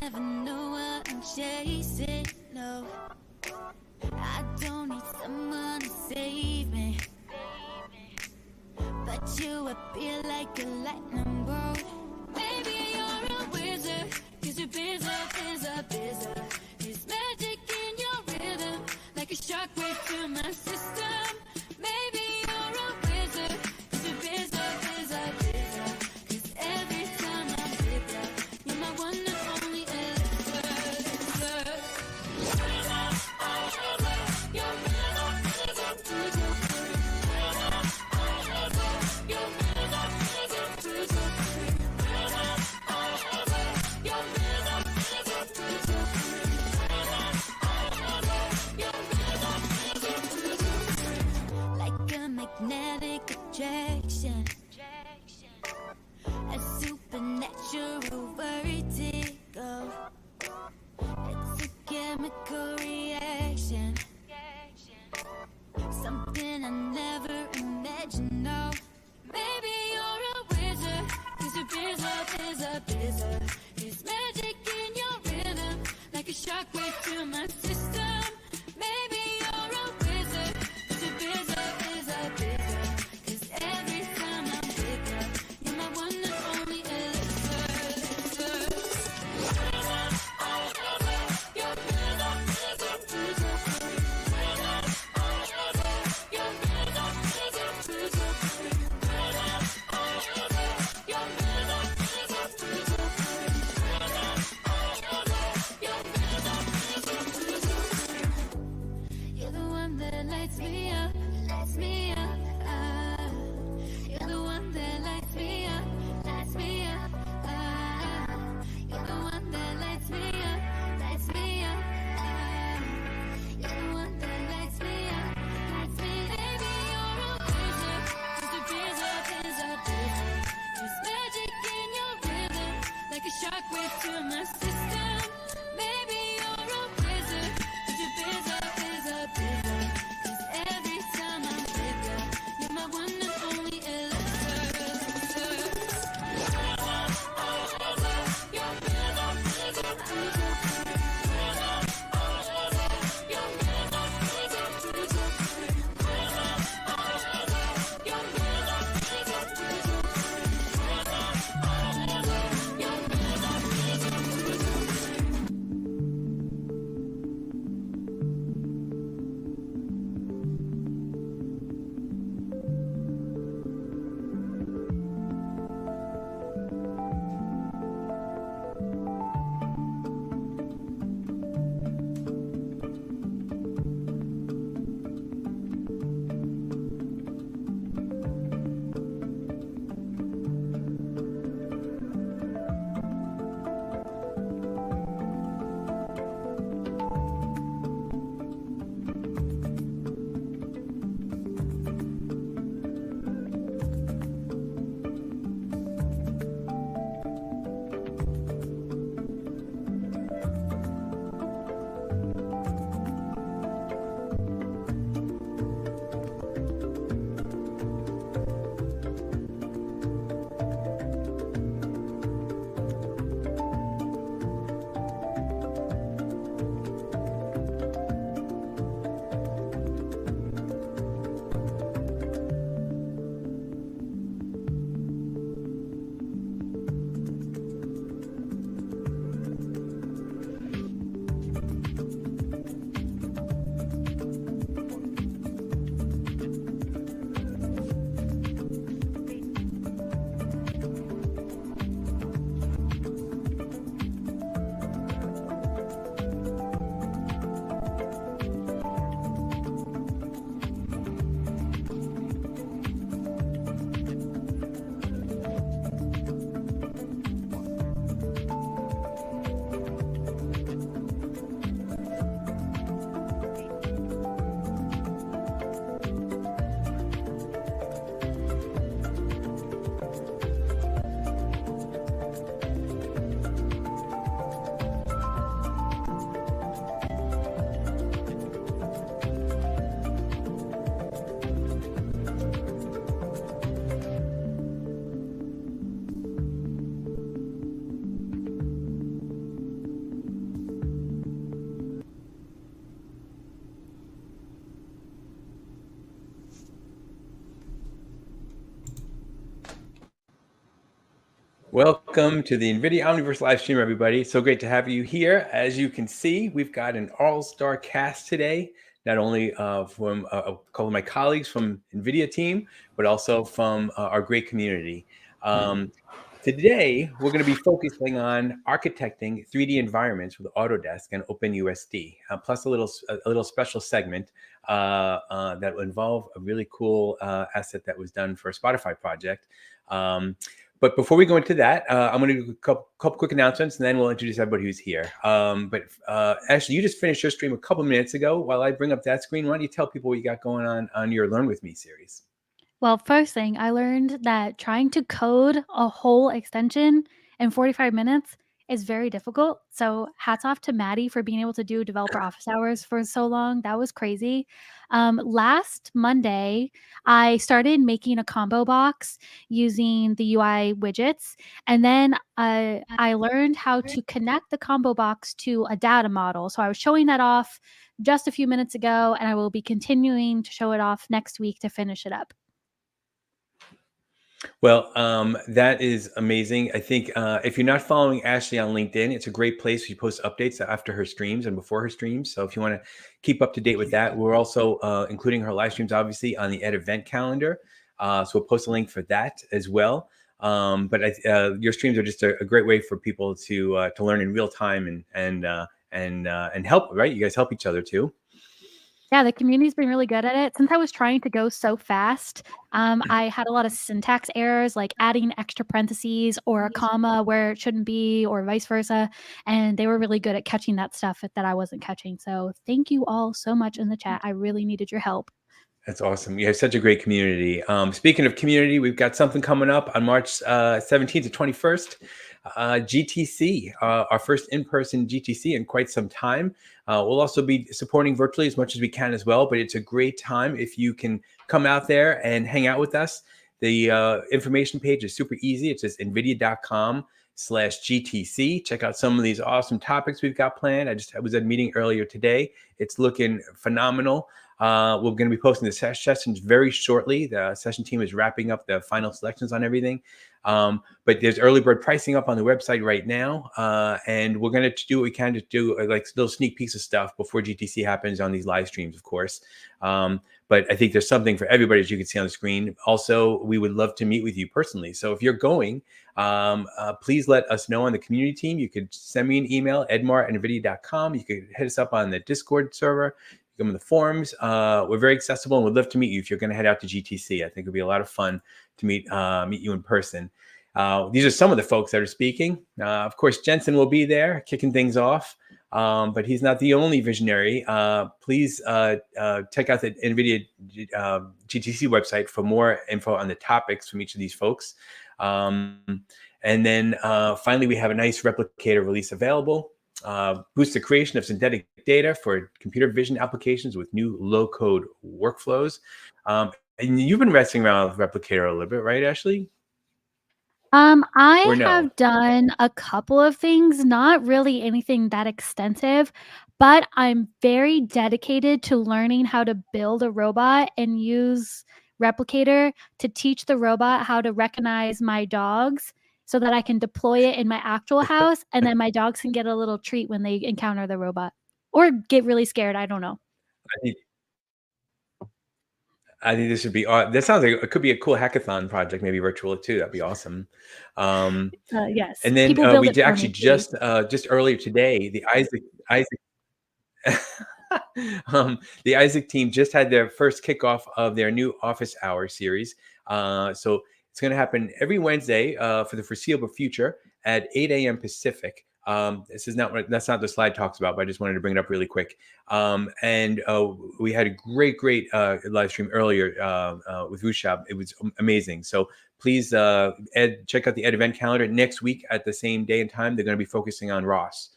never know what I'm chasing, no. I don't need someone to save me, but you appear like a lightning bolt. Maybe you're a wizard, 'cause you're busy. There's magic in your rhythm, like a shockwave to my system. Maybe you're a wizard, 'cause you're busy. 'Cause every time I'm with you, you're my one and only elixir. Like a magnetic attraction, a supernatural vertigo. It's a chemical reaction, something I never imagined, no. Maybe you're a wizard, 'cause you're busy. There's magic in your rhythm, like a shockwave to my system. Maybe you're a wizard, 'cause you're busy. 'Cause every time I'm with you, you're my one and only elixir. You're the one that lights me up, ah. You're the one that lights me up, ah. You're the one that lights me up, ah. You're the one that lights me up. Baby, you're a wizard, 'cause you're busy. There's magic in your rhythm, like a shockwave to my system. Maybe you're a wizard, 'cause you're busy. 'Cause every time I'm with you, you're my one and only elixir. Welcome to the NVIDIA Omniverse live stream, everybody. So great to have you here. As you can see, we've got an all-star cast today, not only from a couple of my colleagues from NVIDIA team, but also from our great community. Today, we're going to be focusing on architecting 3D environments with Autodesk and OpenUSD, plus a little special segment that will involve a really cool asset that was done for a Spotify project. But before we go into that, I'm going to do a couple quick announcements, and then we'll introduce everybody who's here. Ashley, you just finished your stream a couple minutes ago. While I bring up that screen, why don't you tell people what you got going on your Learn With Me series? Well, first thing, I learned that trying to code a whole extension in 45 minutes is very difficult. So hats off to Maddie for being able to do developer office hours for so long. That was crazy. Last Monday, I started making a combo box using the UI widgets. And then I learned how to connect the combo box to a data model. So I was showing that off just a few minutes ago, and I will be continuing to show it off next week to finish it up. Well, that is amazing. I think if you're not following Ashley on LinkedIn, it's a great place. She posts updates after her streams and before her streams. So if you want to keep up to date with that, we're also including her live streams, obviously, on the Ed event calendar. So we'll post a link for that as well. Your streams are just a great way for people to learn in real time and help. Right? You guys help each other too. Yeah, the community's been really good at it. Since I was trying to go so fast, I had a lot of syntax errors, like adding extra parentheses or a comma where it shouldn't be, or vice versa. And they were really good at catching that stuff that I wasn't catching. So thank you all so much in the chat. I really needed your help. That's awesome. You have such a great community. Speaking of community, we've got something coming up on March 17th to 21st. GTC, our first in-person GTC in quite some time. We'll also be supporting virtually as much as we can as well, but it's a great time if you can come out there and hang out with us. The information page is super easy. It's just nvidia.com/GTC. Check out some of these awesome topics we've got planned. I was at a meeting earlier today. It's looking phenomenal. We're going to be posting the sessions very shortly. The session team is wrapping up the final selections on everything. But there's early bird pricing up on the website right now. And we're going to do what we can to do like little sneak peeks of stuff before GTC happens on these live streams, of course. But I think there's something for everybody, as you can see on the screen. Also, we would love to meet with you personally. So if you're going, please let us know on the community team. You could send me an email, edmar@nvidia.com. You could hit us up on the Discord server. Come in the forums. We're very accessible and we'd love to meet you if you're going to head out to GTC. I think it'll be a lot of fun to meet you in person. These are some of the folks that are speaking. Of course, Jensen will be there kicking things off, but he's not the only visionary. Please check out the NVIDIA GTC website for more info on the topics from each of these folks. And then finally, we have a nice replicator release available. Boost the creation of synthetic data for computer vision applications with new low-code workflows. And you've been messing around with Replicator a little bit, right, Ashley? I have done a couple of things, not really anything that extensive, but I'm very dedicated to learning how to build a robot and use Replicator to teach the robot how to recognize my dogs so that I can deploy it in my actual house, and then my dogs can get a little treat when they encounter the robot or get really scared. I don't know. I think this would be, that sounds like it could be a cool hackathon project, maybe virtual too. That'd be awesome. Yes. And then we did actually just earlier today, the Isaac team just had their first kickoff of their new office hour series. So it's going to happen every Wednesday for the foreseeable future at 8 a.m. Pacific. That's not what the slide talks about, but I just wanted to bring it up really quick. We had a great live stream earlier with Rushab. It was amazing. So please check out the Ed event calendar next week at the same day and time. They're going to be focusing on ROS.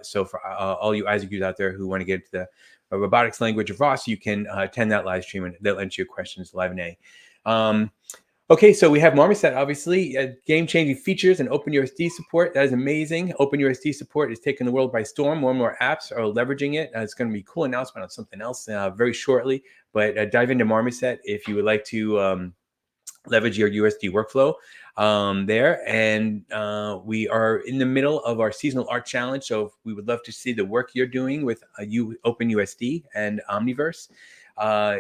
So for all you Isaac users out there who want to get into the robotics language of ROS, you can attend that live stream and they'll answer your questions live in A. Okay, so we have Marmoset, obviously, game-changing features and OpenUSD support. That is amazing. OpenUSD support is taking the world by storm. More and more apps are leveraging it. It's going to be a cool announcement on something else very shortly. But dive into Marmoset if you would like to leverage your USD workflow. there. And we are in the middle of our seasonal art challenge. So we would love to see the work you're doing with OpenUSD and Omniverse.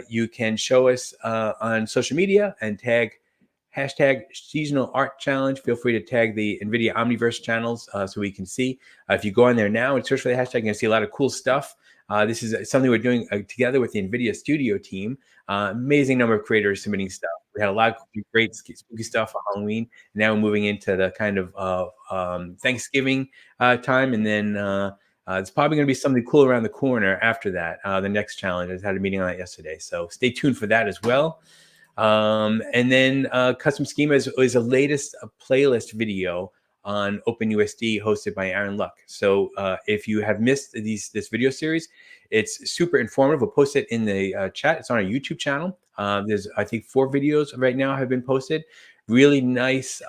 You can show us on social media and tag hashtag seasonal art challenge. Feel free to tag the NVIDIA Omniverse channels so we can see. If you go on there now and search for the hashtag, you're going to see a lot of cool stuff. This is something we're doing together with the NVIDIA Studio team. Amazing number of creators submitting stuff. We had a lot of great spooky stuff for Halloween. Now we're moving into the kind of Thanksgiving time. And then it's probably going to be something cool around the corner after that, the next challenge. I just had a meeting on that yesterday. So stay tuned for that as well. And then Custom Schema is the latest playlist video on OpenUSD hosted by Aaron Luck. So if you have missed this video series, it's super informative. We'll post it in the chat. It's on our YouTube channel. There's, I think, 4 videos right now have been posted. Really nice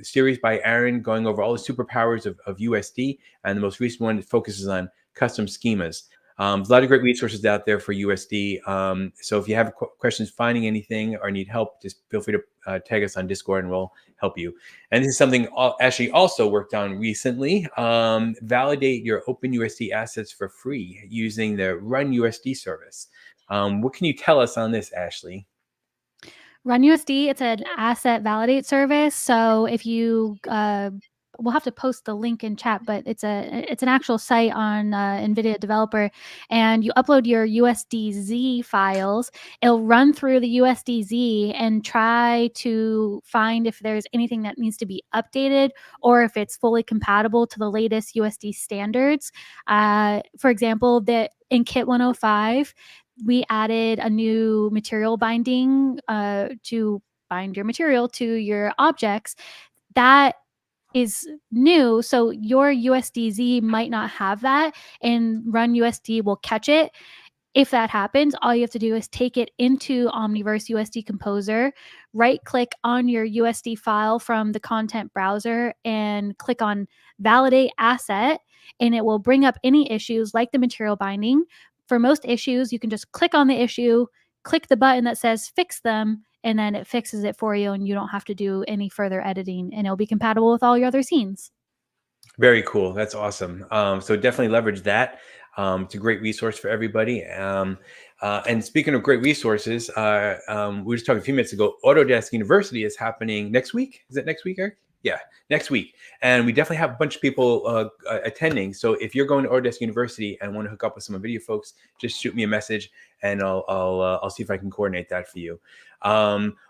series by Aaron going over all the superpowers of USD. And the most recent one focuses on custom schemas. There's a lot of great resources out there for USD. So if you have questions finding anything or need help, just feel free to tag us on Discord and we'll help you. And this is something Ashley also worked on recently. Validate your OpenUSD assets for free using the Run USD service. What can you tell us on this, Ashley? RunUSD, it's an asset validate service. So if you we'll have to post the link in chat, but it's an actual site on NVIDIA Developer, and you upload your USDZ files. It'll run through the USDZ and try to find if there's anything that needs to be updated or if it's fully compatible to the latest USD standards. For example, in Kit 105, we added a new material binding to bind your material to your objects. That is new, so your USDZ might not have that, and RunUSD will catch it. If that happens, all you have to do is take it into Omniverse USD Composer, right-click on your USD file from the content browser, and click on Validate Asset, and it will bring up any issues like the material binding. For most issues, you can just click on the issue, click the button that says Fix them, and then it fixes it for you, and you don't have to do any further editing, and it'll be compatible with all your other scenes. Very cool. That's awesome. So definitely leverage that. It's a great resource for everybody. And speaking of great resources, we were just talking a few minutes ago, Autodesk University is happening next week. Is it next week, Eric? Yeah, next week. And we definitely have a bunch of people attending. So if you're going to Autodesk University and want to hook up with some NVIDIA folks, just shoot me a message and I'll see if I can coordinate that for you.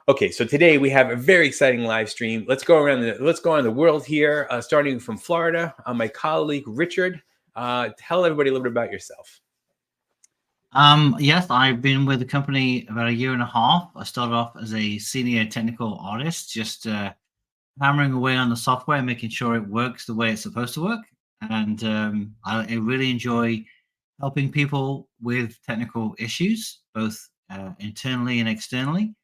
Okay, so today we have a very exciting live stream. Let's go around the world here, starting from Florida. My colleague Richard, tell everybody a little bit about yourself. Yes, I've been with the company about 1.5 years. I started off as a senior technical artist, just hammering away on the software, making sure it works the way it's supposed to work. And I really enjoy helping people with technical issues, both internally and externally.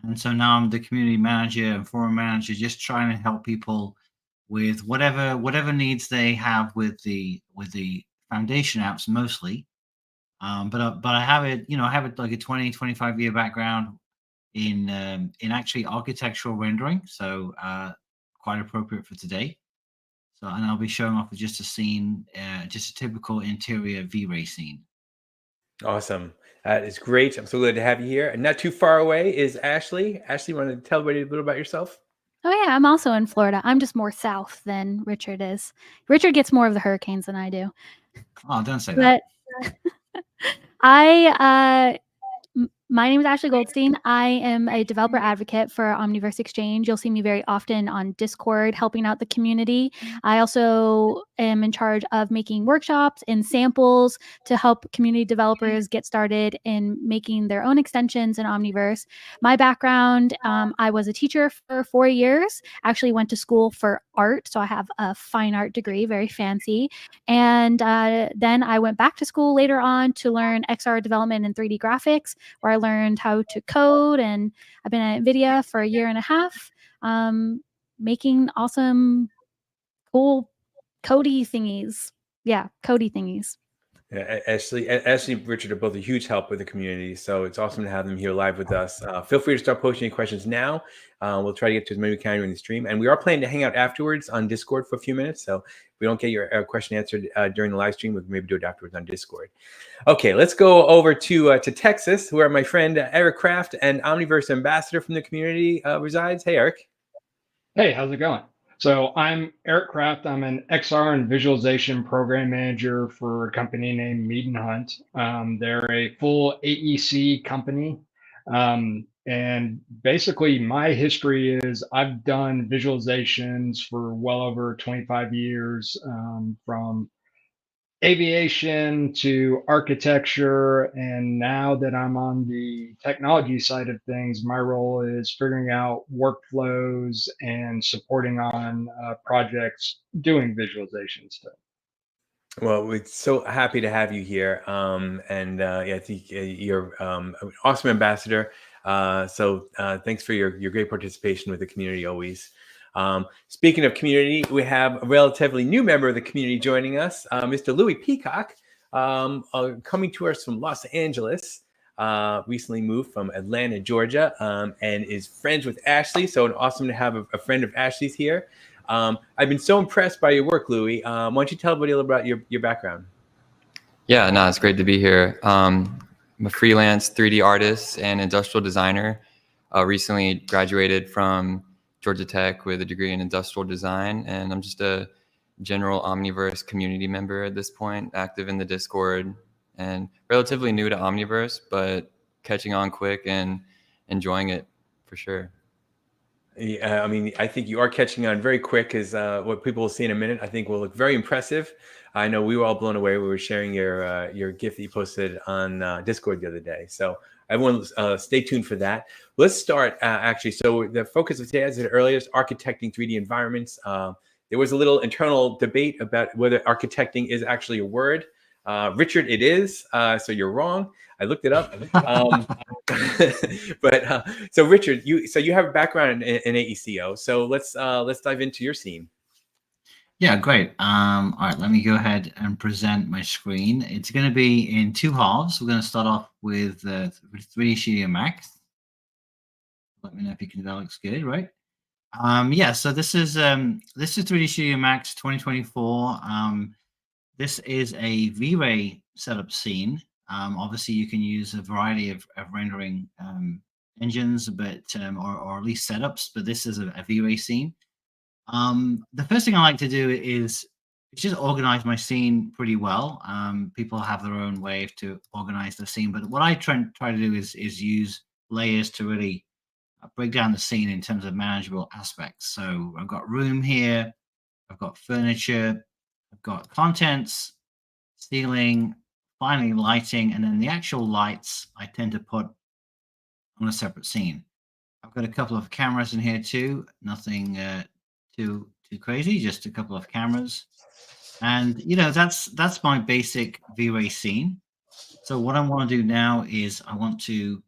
And so now I'm the community manager and forum manager, just trying to help people with whatever needs they have with the foundation apps mostly. But I have it, I have like a 25 year background in actually architectural rendering, so quite appropriate for today. So, and I'll be showing off with just a scene, just a typical interior V-Ray scene. Awesome. That is great. I'm so glad to have you here. And not too far away is Ashley. Ashley, want to tell everybody a little about yourself? Oh yeah, I'm also in Florida. I'm just more south than Richard is. Richard gets more of the hurricanes than I do. Oh, don't say that. My name is Ashley Goldstein. I am a developer advocate for Omniverse Exchange. You'll see me very often on Discord helping out the community. I also am in charge of making workshops and samples to help community developers get started in making their own extensions in Omniverse. My background, I was a teacher for 4 years, actually went to school for art. So I have a fine art degree, very fancy. And then I went back to school later on to learn XR development and 3D graphics, where I learned how to code, and I've been at NVIDIA for 1.5 years, making awesome, cool Cody thingies. Yeah, Cody thingies. Ashley and Richard are both a huge help with the community, so it's awesome to have them here live with us. Feel free to start posting your questions now. We'll try to get to as many we can during the stream, and we are planning to hang out afterwards on Discord for a few minutes. So if we don't get your question answered during the live stream, we can maybe do it afterwards on Discord. Okay, let's go over to Texas, where my friend Eric Craft and Omniverse Ambassador from the community resides. Hey, Eric. Hey, how's it going? So I'm Eric Craft. I'm an XR and visualization program manager for a company named Mead and Hunt. They're a full AEC company. And basically my history is I've done visualizations for well over 25 years, from aviation to architecture. And now that I'm on the technology side of things, my role is figuring out workflows and supporting on projects doing visualization stuff. Well, we're so happy to have you here. Yeah, I think you're an awesome ambassador. So thanks for your great participation with the community always. Speaking of community, we have a relatively new member of the community joining us, Mr. Louie Peacock, coming to us from Los Angeles. Recently moved from Atlanta, Georgia, and is friends with Ashley. So awesome to have a friend of Ashley's here. I've been so impressed by your work, Louie. Why don't you tell everybody a little about your background? Yeah, no, it's great to be here. I'm a freelance 3D artist and industrial designer. Recently graduated from Georgia Tech with a degree in industrial design, and I'm just a general Omniverse community member at this point, active in the Discord, and relatively new to Omniverse, but catching on quick and enjoying it for sure. Yeah, I mean, I think you are catching on very quick, as what people will see in a minute, I think will look very impressive. I know we were all blown away. We were sharing your GIF that you posted on Discord the other day. So everyone stay tuned for that. Let's start actually. So the focus of today, as I said earlier, is architecting 3D environments. There was a little internal debate about whether architecting is actually a word. Richard, it is. So you're wrong. I looked it up. So Richard, you have a background in AECO. So let's dive into your scene. Yeah, great. All right, let me go ahead and present my screen. It's going to be in two halves. We're going to start off with 3D Studio Max. Let me know if you can. That looks good, right? Yeah. So this is 3D Studio Max 2024. This is a V-Ray setup scene. Obviously, you can use a variety of rendering engines, but or at least setups. But this is a V-Ray scene. The first thing I like to do is just organize my scene pretty well. People have their own way to organize the scene, but what I try to do is use layers to really break down the scene in terms of manageable aspects. So I've got room here, I've got furniture, I've got contents, ceiling, finally lighting, and then the actual lights I tend to put on a separate scene. I've got a couple of cameras in here too, nothing too crazy, just a couple of cameras. And that's my basic V-Ray scene. So what I want to do now is I want to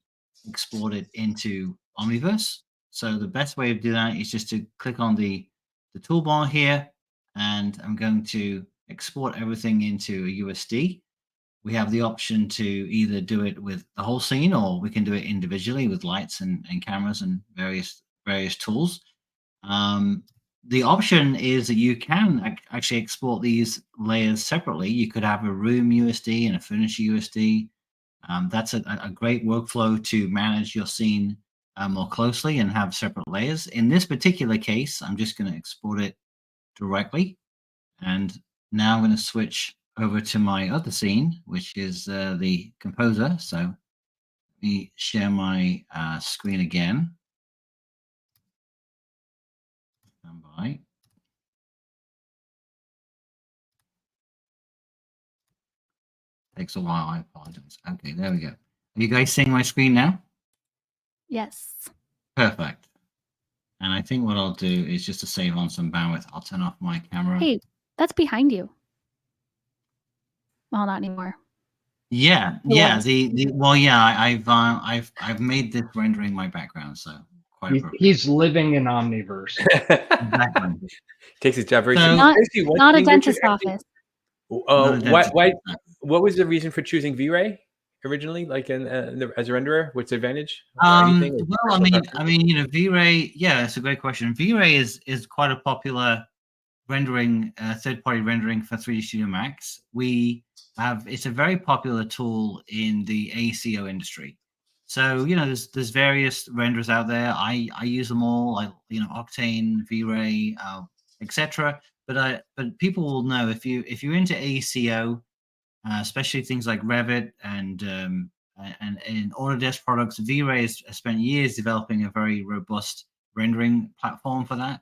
export it into Omniverse. So the best way to do that is just to click on the toolbar here, and I'm going to export everything into a USD. We have the option to either do it with the whole scene, or we can do it individually with lights and cameras and various tools. The option is that you can actually export these layers separately. You could have a room USD and a furniture USD. That's a great workflow to manage your scene more closely and have separate layers. In this particular case, I'm just going to export it directly. And now I'm going to switch over to my other scene, which is the Composer. So let me share my screen again. Stand by. Takes a while, I apologize. Okay, there we go. Are you guys seeing my screen now? Yes. Perfect. And I think what I'll do is just to save on some bandwidth, I'll turn off my camera. Hey, that's behind you. Well, not anymore. Yeah, yeah. I've made this rendering my background, so quite appropriate. He's living in Omniverse. Exactly. Takes his job very So- seriously. Not a Richard, dentist actually, office. why what was the reason for choosing V-Ray originally, like as a renderer? What's the advantage? Or anything? Well, I mean, you know, V-Ray. Yeah, that's a great question. V-Ray is quite a popular rendering, third-party rendering for 3D Studio Max. It's a very popular tool in the AECO industry. So, you know, there's various renders out there. I use them all. Octane, V-Ray, etc. But people will know if you're into AECO, especially things like Revit and in Autodesk products, V-Ray has spent years developing a very robust rendering platform for that.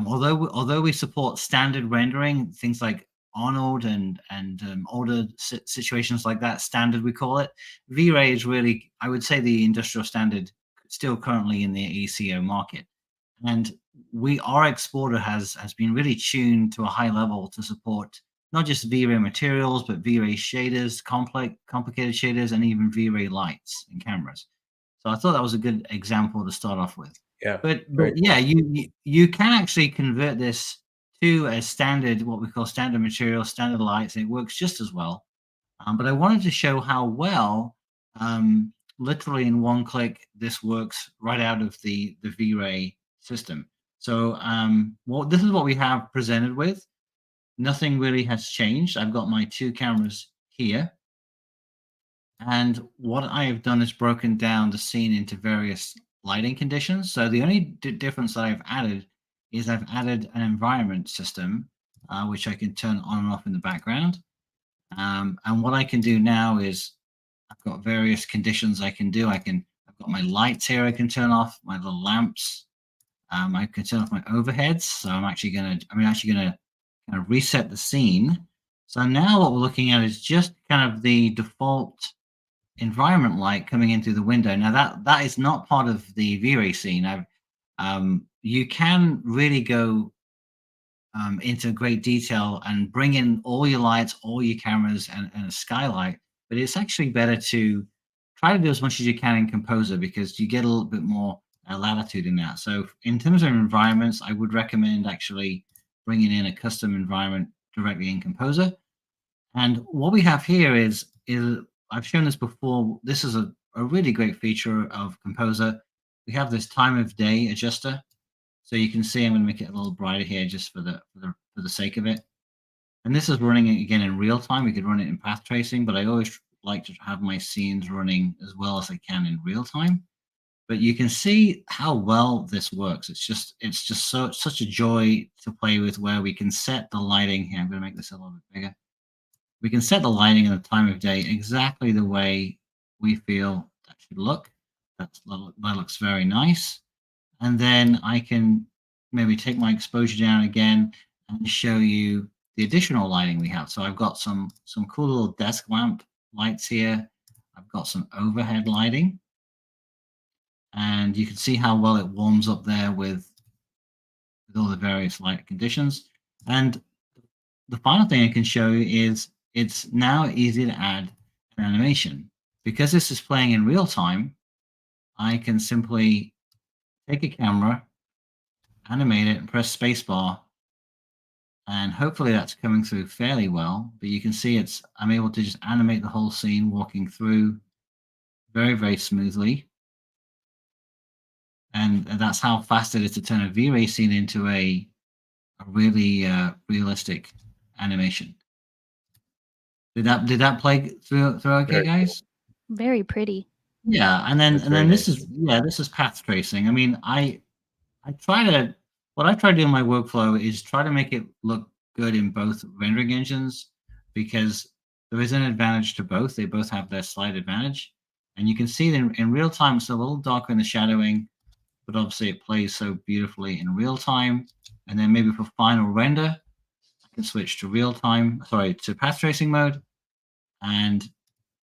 Although we support standard rendering, things like Arnold and older situations like that, standard we call it, V-Ray is really, I would say, the industrial standard still currently in the AECO market. And our exporter has been really tuned to a high level to support not just V-Ray materials, but V-Ray shaders, complicated shaders, and even V-Ray lights and cameras. So I thought that was a good example to start off with. Yeah. But yeah, you can actually convert this to a standard, what we call standard material, standard lights, and it works just as well. But I wanted to show how well, literally in one click, this works right out of the V-Ray system. So this is what we have presented with. Nothing really has changed. I've got my two cameras here. And what I have done is broken down the scene into various lighting conditions. So the only difference that I've added is I've added an environment system, which I can turn on and off in the background. And what I can do now is I've got various conditions I can do. I've got my lights here I can turn off, my little lamps. I can turn off my overheads. So I'm actually gonna kind of reset the scene. So now what we're looking at is just kind of the default environment light coming in through the window. Now that is not part of the V-Ray scene. You can really go into great detail and bring in all your lights, all your cameras, and a skylight. But it's actually better to try to do as much as you can in Composer because you get a little bit more latitude in that. So in terms of environments, I would recommend actually bringing in a custom environment directly in Composer. And what we have here is I've shown this before. This is a really great feature of Composer. We have this time of day adjuster. So you can see I'm going to make it a little brighter here just for the sake of it. And this is running it again in real time. We could run it in path tracing, but I always like to have my scenes running as well as I can in real time. But you can see how well this works. It's just such a joy to play with, where we can set the lighting here. I'm going to make this a little bit bigger. We can set the lighting and the time of day exactly the way we feel that should look. That looks very nice. And then I can maybe take my exposure down again and show you the additional lighting we have. So I've got some cool little desk lamp lights here. I've got some overhead lighting. And you can see how well it warms up there with all the various light conditions. And the final thing I can show you is it's now easy to add an animation. Because this is playing in real time, I can simply take a camera, animate it, and press spacebar. And hopefully that's coming through fairly well. But you can see I'm able to just animate the whole scene walking through very, very smoothly. And that's how fast it is to turn a V-Ray scene into a really realistic animation. Did that play through okay, guys? Very pretty. Yeah, and then this is path tracing. I mean, what I try to do in my workflow is try to make it look good in both rendering engines, because there is an advantage to both. They both have their slight advantage, and you can see that in real time it's a little darker in the shadowing, but obviously it plays so beautifully in real time. And then maybe for final render, I can switch to path tracing mode, and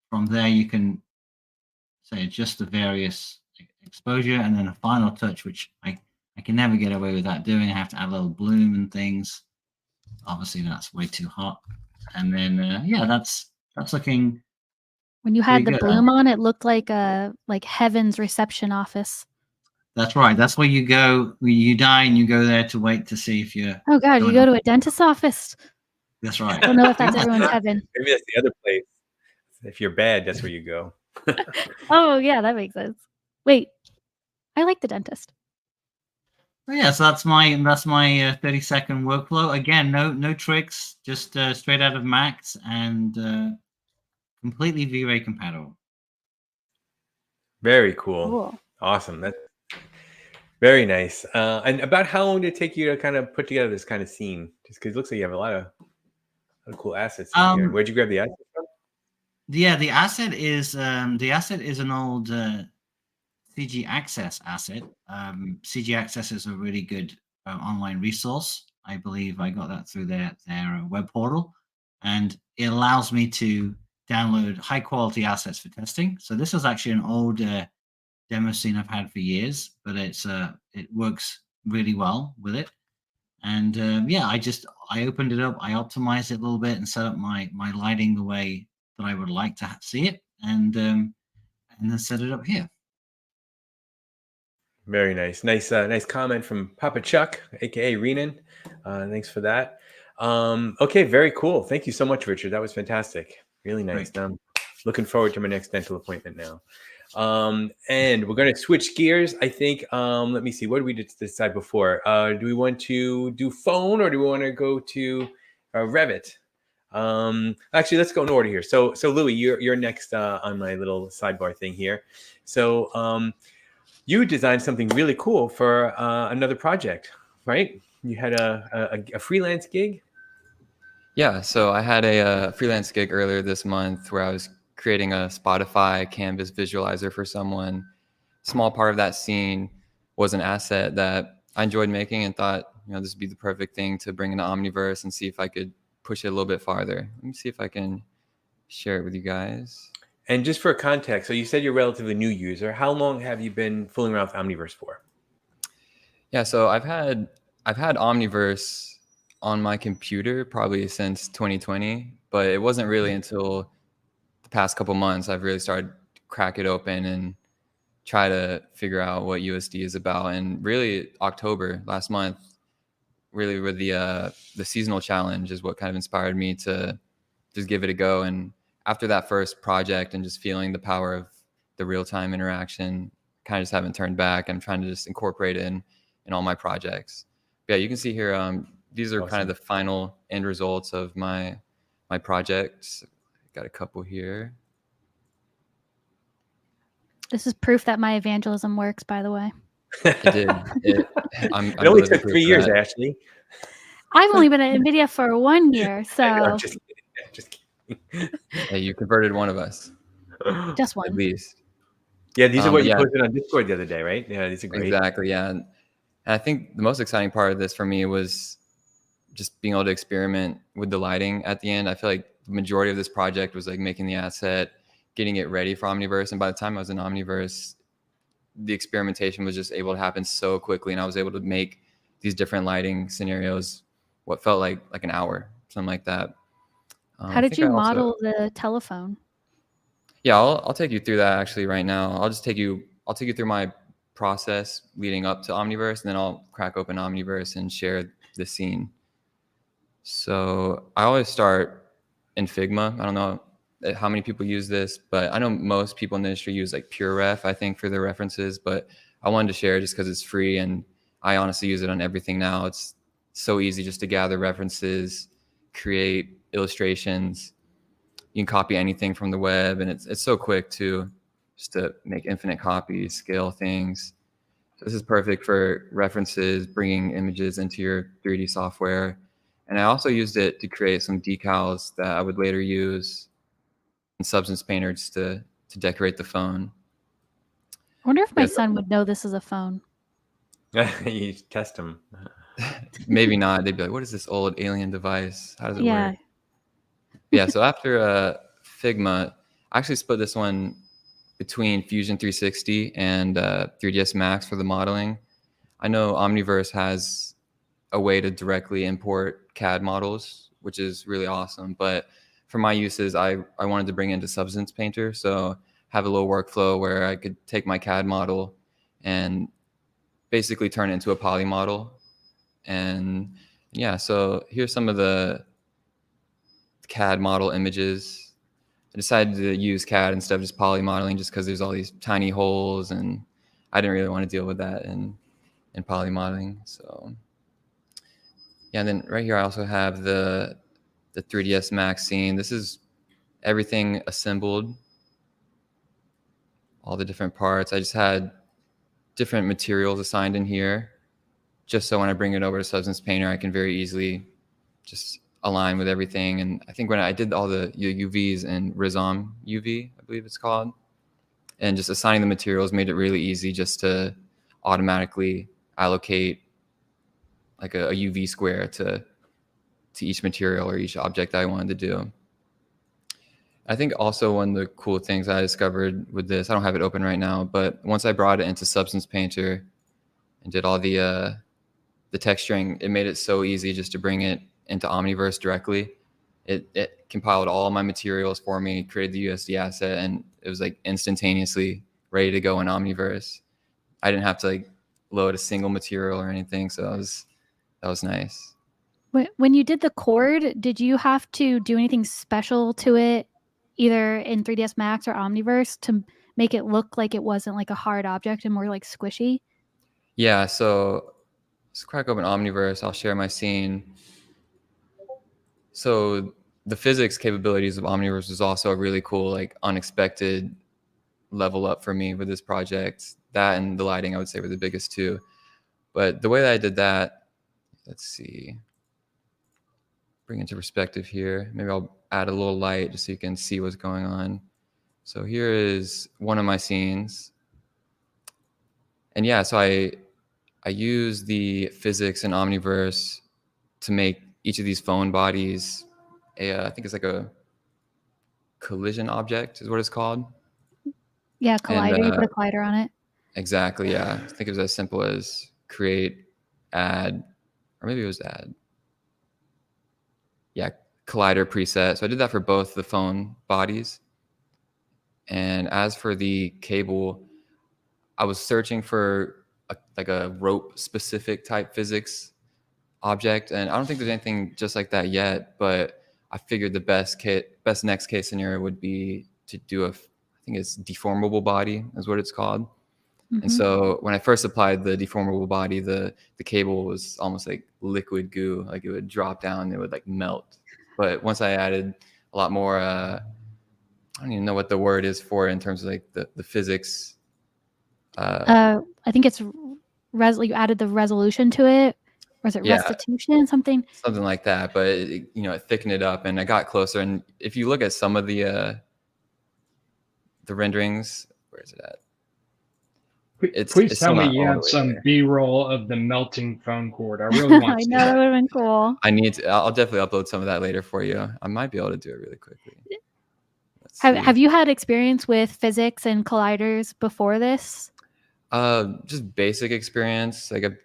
from there you can say adjust the various exposure, and then a final touch, which I can never get away with that doing. I have to add a little bloom and things. Obviously that's way too hot. And then that's looking. When you had the good. bloom on, it looked like heaven's reception office. That's right. That's where you go when you die, and you go there to wait to see if you're. Oh God, you go to a dentist's office. That's right. I don't know if that's everyone's heaven. Maybe that's the other place. If you're bad, that's where you go. Oh, yeah, that makes sense. Wait, I like the dentist. But yeah, so that's my 30-second workflow. Again, no tricks, just straight out of Max and completely V-Ray compatible. Very cool. Cool. Awesome. That's very nice. And about how long did it take you to kind of put together this kind of scene? Just because it looks like you have a lot of cool assets in here. Where'd you grab the assets from? Yeah, the asset is an old CG Access asset. CG Access is a really good online resource. I believe I got that through their web portal, and it allows me to download high quality assets for testing. So this is actually an old demo scene I've had for years, but it works really well with it. And yeah, I opened it up, I optimized it a little bit, and set up my lighting the way that I would like to see it, and then set it up here. Very nice. Nice comment from Papa Chuck, aka Renan. Thanks for that. Okay, very cool. Thank you so much, Richard. That was fantastic. Really nice. I'm looking forward to my next dental appointment now. And we're going to switch gears. I think, let me see, what did we decide before? Do we want to do phone or do we want to go to Revit? Actually, let's go in order here. So Louie, you're next on my little sidebar thing here. So you designed something really cool for another project, right? You had a freelance gig? Yeah, so I had a freelance gig earlier this month where I was creating a Spotify Canvas visualizer for someone. Small part of that scene was an asset that I enjoyed making and thought, this would be the perfect thing to bring into Omniverse and see if I could push it a little bit farther. Let me see if I can share it with you guys. And just for context, so you said you're a relatively new user. How long have you been fooling around with Omniverse for? Yeah, so I've had Omniverse on my computer probably since 2020, but it wasn't really until the past couple months I've really started to crack it open and try to figure out what USD is about. And really October last month, really with the seasonal challenge is what kind of inspired me to just give it a go. And after that first project and just feeling the power of the real-time interaction, kind of just haven't turned back. I'm trying to just incorporate it in all my projects. But yeah, you can see here, these are kind of the final end results of my projects. Got a couple here. This is proof that my evangelism works, by the way. It did. It only took 3 years, Ashley. I've only been at NVIDIA for 1 year, so No, just kidding. Hey, you converted one of us. just one. At least. Yeah, these are what you posted on Discord the other day, right? Yeah, these are great. Exactly, yeah. And I think the most exciting part of this for me was just being able to experiment with the lighting at the end. I feel like the majority of this project was like making the asset, getting it ready for Omniverse. And by the time I was in Omniverse, the experimentation was just able to happen so quickly. And I was able to make these different lighting scenarios, what felt like an hour, something like that. How did you model the telephone? Yeah, I'll take you through that actually right now. I'll take you through my process leading up to Omniverse, and then I'll crack open Omniverse and share the scene. So I always start in Figma. I don't know how many people use this, but I know most people in the industry use like PureRef, I think, for their references, but I wanted to share just because it's free, and I honestly use it on everything now. It's so easy just to gather references, create illustrations. You can copy anything from the web, and it's so quick too, just to make infinite copies, scale things. So this is perfect for references, bringing images into your 3D software. And I also used it to create some decals that I would later use in Substance Painter just to decorate the phone. I wonder if my son would know this is a phone. You test them. Maybe not. They'd be like, what is this old alien device? How does it Yeah. work? Yeah, so after Figma, I actually split this one between Fusion 360 and 3ds Max for the modeling. I know Omniverse has a way to directly import CAD models, which is really awesome. But for my uses, I wanted to bring into Substance Painter. So have a little workflow where I could take my CAD model and basically turn it into a poly model. And yeah, so here's some of the CAD model images. I decided to use CAD instead of just poly modeling just because there's all these tiny holes, and I didn't really want to deal with that in poly modeling. So yeah, and then right here I also have the 3ds Max scene. This is everything assembled, all the different parts. I just had different materials assigned in here, just so when I bring it over to Substance Painter, I can very easily just align with everything. And I think when I did all the UVs in RizomUV, I believe it's called, and just assigning the materials made it really easy just to automatically allocate like a UV square to each material or each object I wanted to do. I think also one of the cool things I discovered with this, I don't have it open right now, but once I brought it into Substance Painter and did all the texturing, it made it so easy just to bring it into Omniverse directly. It compiled all my materials for me, created the USD asset, and it was like instantaneously ready to go in Omniverse. I didn't have to like load a single material or anything, so that was nice. When you did the cord, did you have to do anything special to it, either in 3ds Max or Omniverse, to make it look like it wasn't like a hard object and more like squishy? Yeah, so let's crack open Omniverse. I'll share my scene. So the physics capabilities of Omniverse was also a really cool, like unexpected level up for me with this project. That and the lighting, I would say, were the biggest two. But the way that I did that, let's see, bring into perspective here. Maybe I'll add a little light just so you can see what's going on. So here is one of my scenes. And yeah, so I use the physics in Omniverse to make each of these phone bodies I think it's like a collision object is what it's called. Yeah, collider. And, you put a collider on it. Exactly, yeah. I think it was as simple as create, add, or maybe it was add. Yeah, collider preset. So I did that for both the phone bodies. And as for the cable, I was searching for like a rope specific type physics object, and I don't think there's anything just like that yet, but I figured the best next case scenario would be to do I think it's deformable body is what it's called. Mm-hmm. And so when I first applied the deformable body, the cable was almost like liquid goo, like it would drop down and it would like melt. But once I added a lot more I don't even know what the word is for it in terms of like the physics. I think it's you added the resolution to it. Or is it restitution, something like that? But it thickened it up, and I got closer. And if you look at some of the renderings, where is it at? Please tell me you have some B-roll of the melting phone cord. I really want to. I know that would have been cool. I'll definitely upload some of that later for you. I might be able to do it really quickly. Have you had experience with physics and colliders before this? Just basic experience. Like I've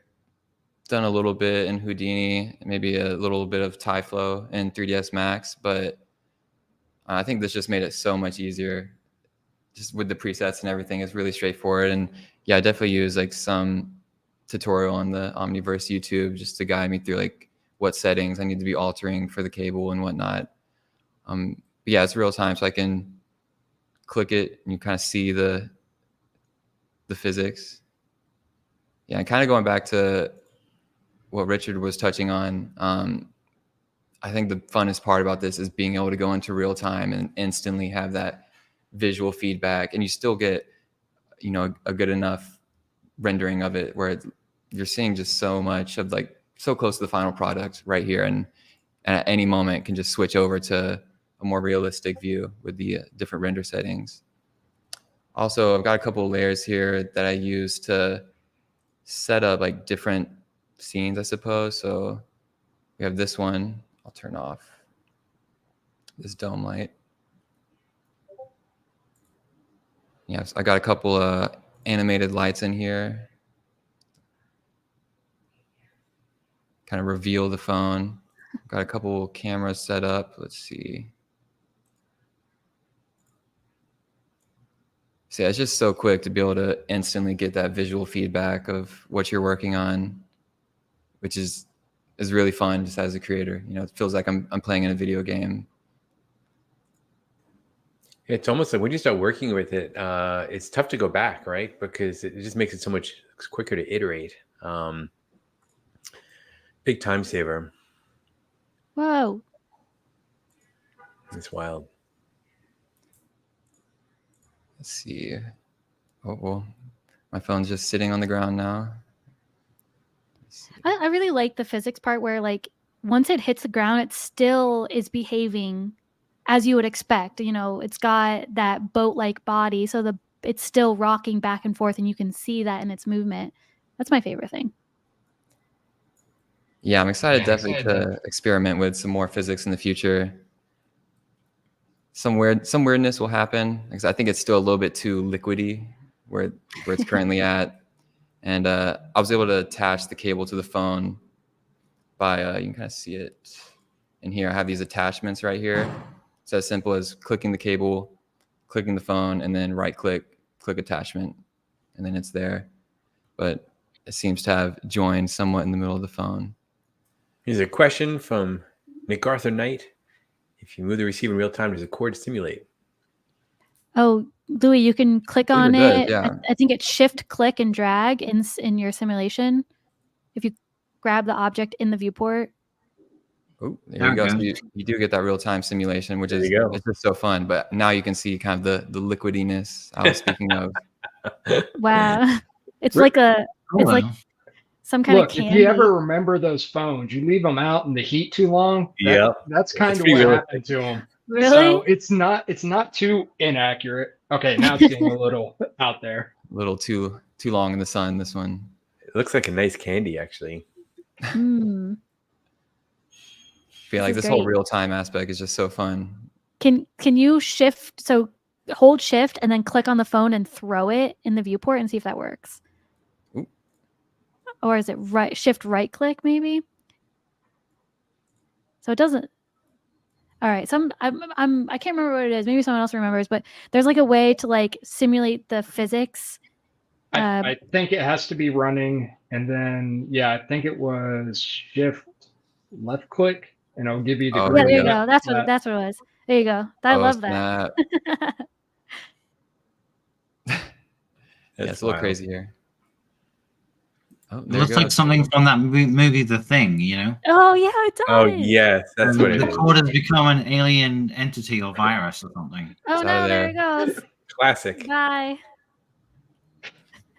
done a little bit in Houdini, maybe a little bit of Tyflow in 3ds Max, but I think this just made it so much easier. Just with the presets and everything, it's really straightforward. And yeah, I definitely use like some tutorial on the Omniverse YouTube just to guide me through like what settings I need to be altering for the cable and whatnot. But yeah, it's real time, so I can click it and you kind of see the physics. Yeah, and kind of going back to what Richard was touching on, I think the funnest part about this is being able to go into real time and instantly have that visual feedback, and you still get, a good enough rendering of it where you're seeing just so much of like so close to the final product right here, and at any moment can just switch over to a more realistic view with the different render settings. Also, I've got a couple of layers here that I use to set up like different scenes, I suppose. So we have this one. I'll turn off this dome light. Yeah, so I got a couple animated lights in here. Kind of reveal the phone. Got a couple cameras set up. Let's see. So yeah, it's just so quick to be able to instantly get that visual feedback of what you're working on, which is really fun just as a creator. It feels like I'm playing in a video game. It's almost like when you start working with it, it's tough to go back, right? Because it just makes it so much quicker to iterate. Big time saver. Whoa. It's wild. Let's see. Oh, well, my phone's just sitting on the ground now. I really like the physics part where like once it hits the ground, it still is behaving as you would expect. You know, it's got that boat-like body, so it's still rocking back and forth, and you can see that in its movement. That's my favorite thing. Yeah, I'm excited definitely to experiment with some more physics in the future. Some weirdness will happen because I think it's still a little bit too liquidy where it's currently at. And I was able to attach the cable to the phone by you can kind of see it in here. I have these attachments right here. It's as simple as clicking the cable, clicking the phone, and then right click attachment, and then it's there. But it seems to have joined somewhat in the middle of the phone. Here's a question from MacArthur Knight. If you move the receiver in real time, does the cord simulate? Oh, Louie, you can click on it does, it. yeah. I think it's shift, click, and drag in your simulation. If you grab the object in the viewport. Oh, there you go. So you do get that real-time simulation, which is it's just so fun. But now you can see kind of the liquidiness I was speaking of. Wow, it's like some kind of candy. If you ever remember those phones, you leave them out in the heat too long. That's kind of what happened to them. Really? So it's not too inaccurate. Okay, now it's getting a little out there. A little too long in the sun. This one. It looks like a nice candy, actually. Hmm. I feel like this whole real-time aspect is just so fun. Can you shift? So hold shift and then click on the phone and throw it in the viewport and see if that works. Ooh. Or is it shift right click maybe? So it doesn't. All right, I can't remember what it is. Maybe someone else remembers, but there's like a way to like simulate the physics. I think it has to be running, and then I think it was shift left click, and it'll give you the. Yeah, there you go. That's what it was. There you go. I love that. It's a little crazy here. Oh, it looks like something from that movie, The Thing, you know? Oh, yeah, it does. Oh, yes, that's what it is. The cord has become an alien entity or virus or something. Oh, no, there it goes. Classic. Bye.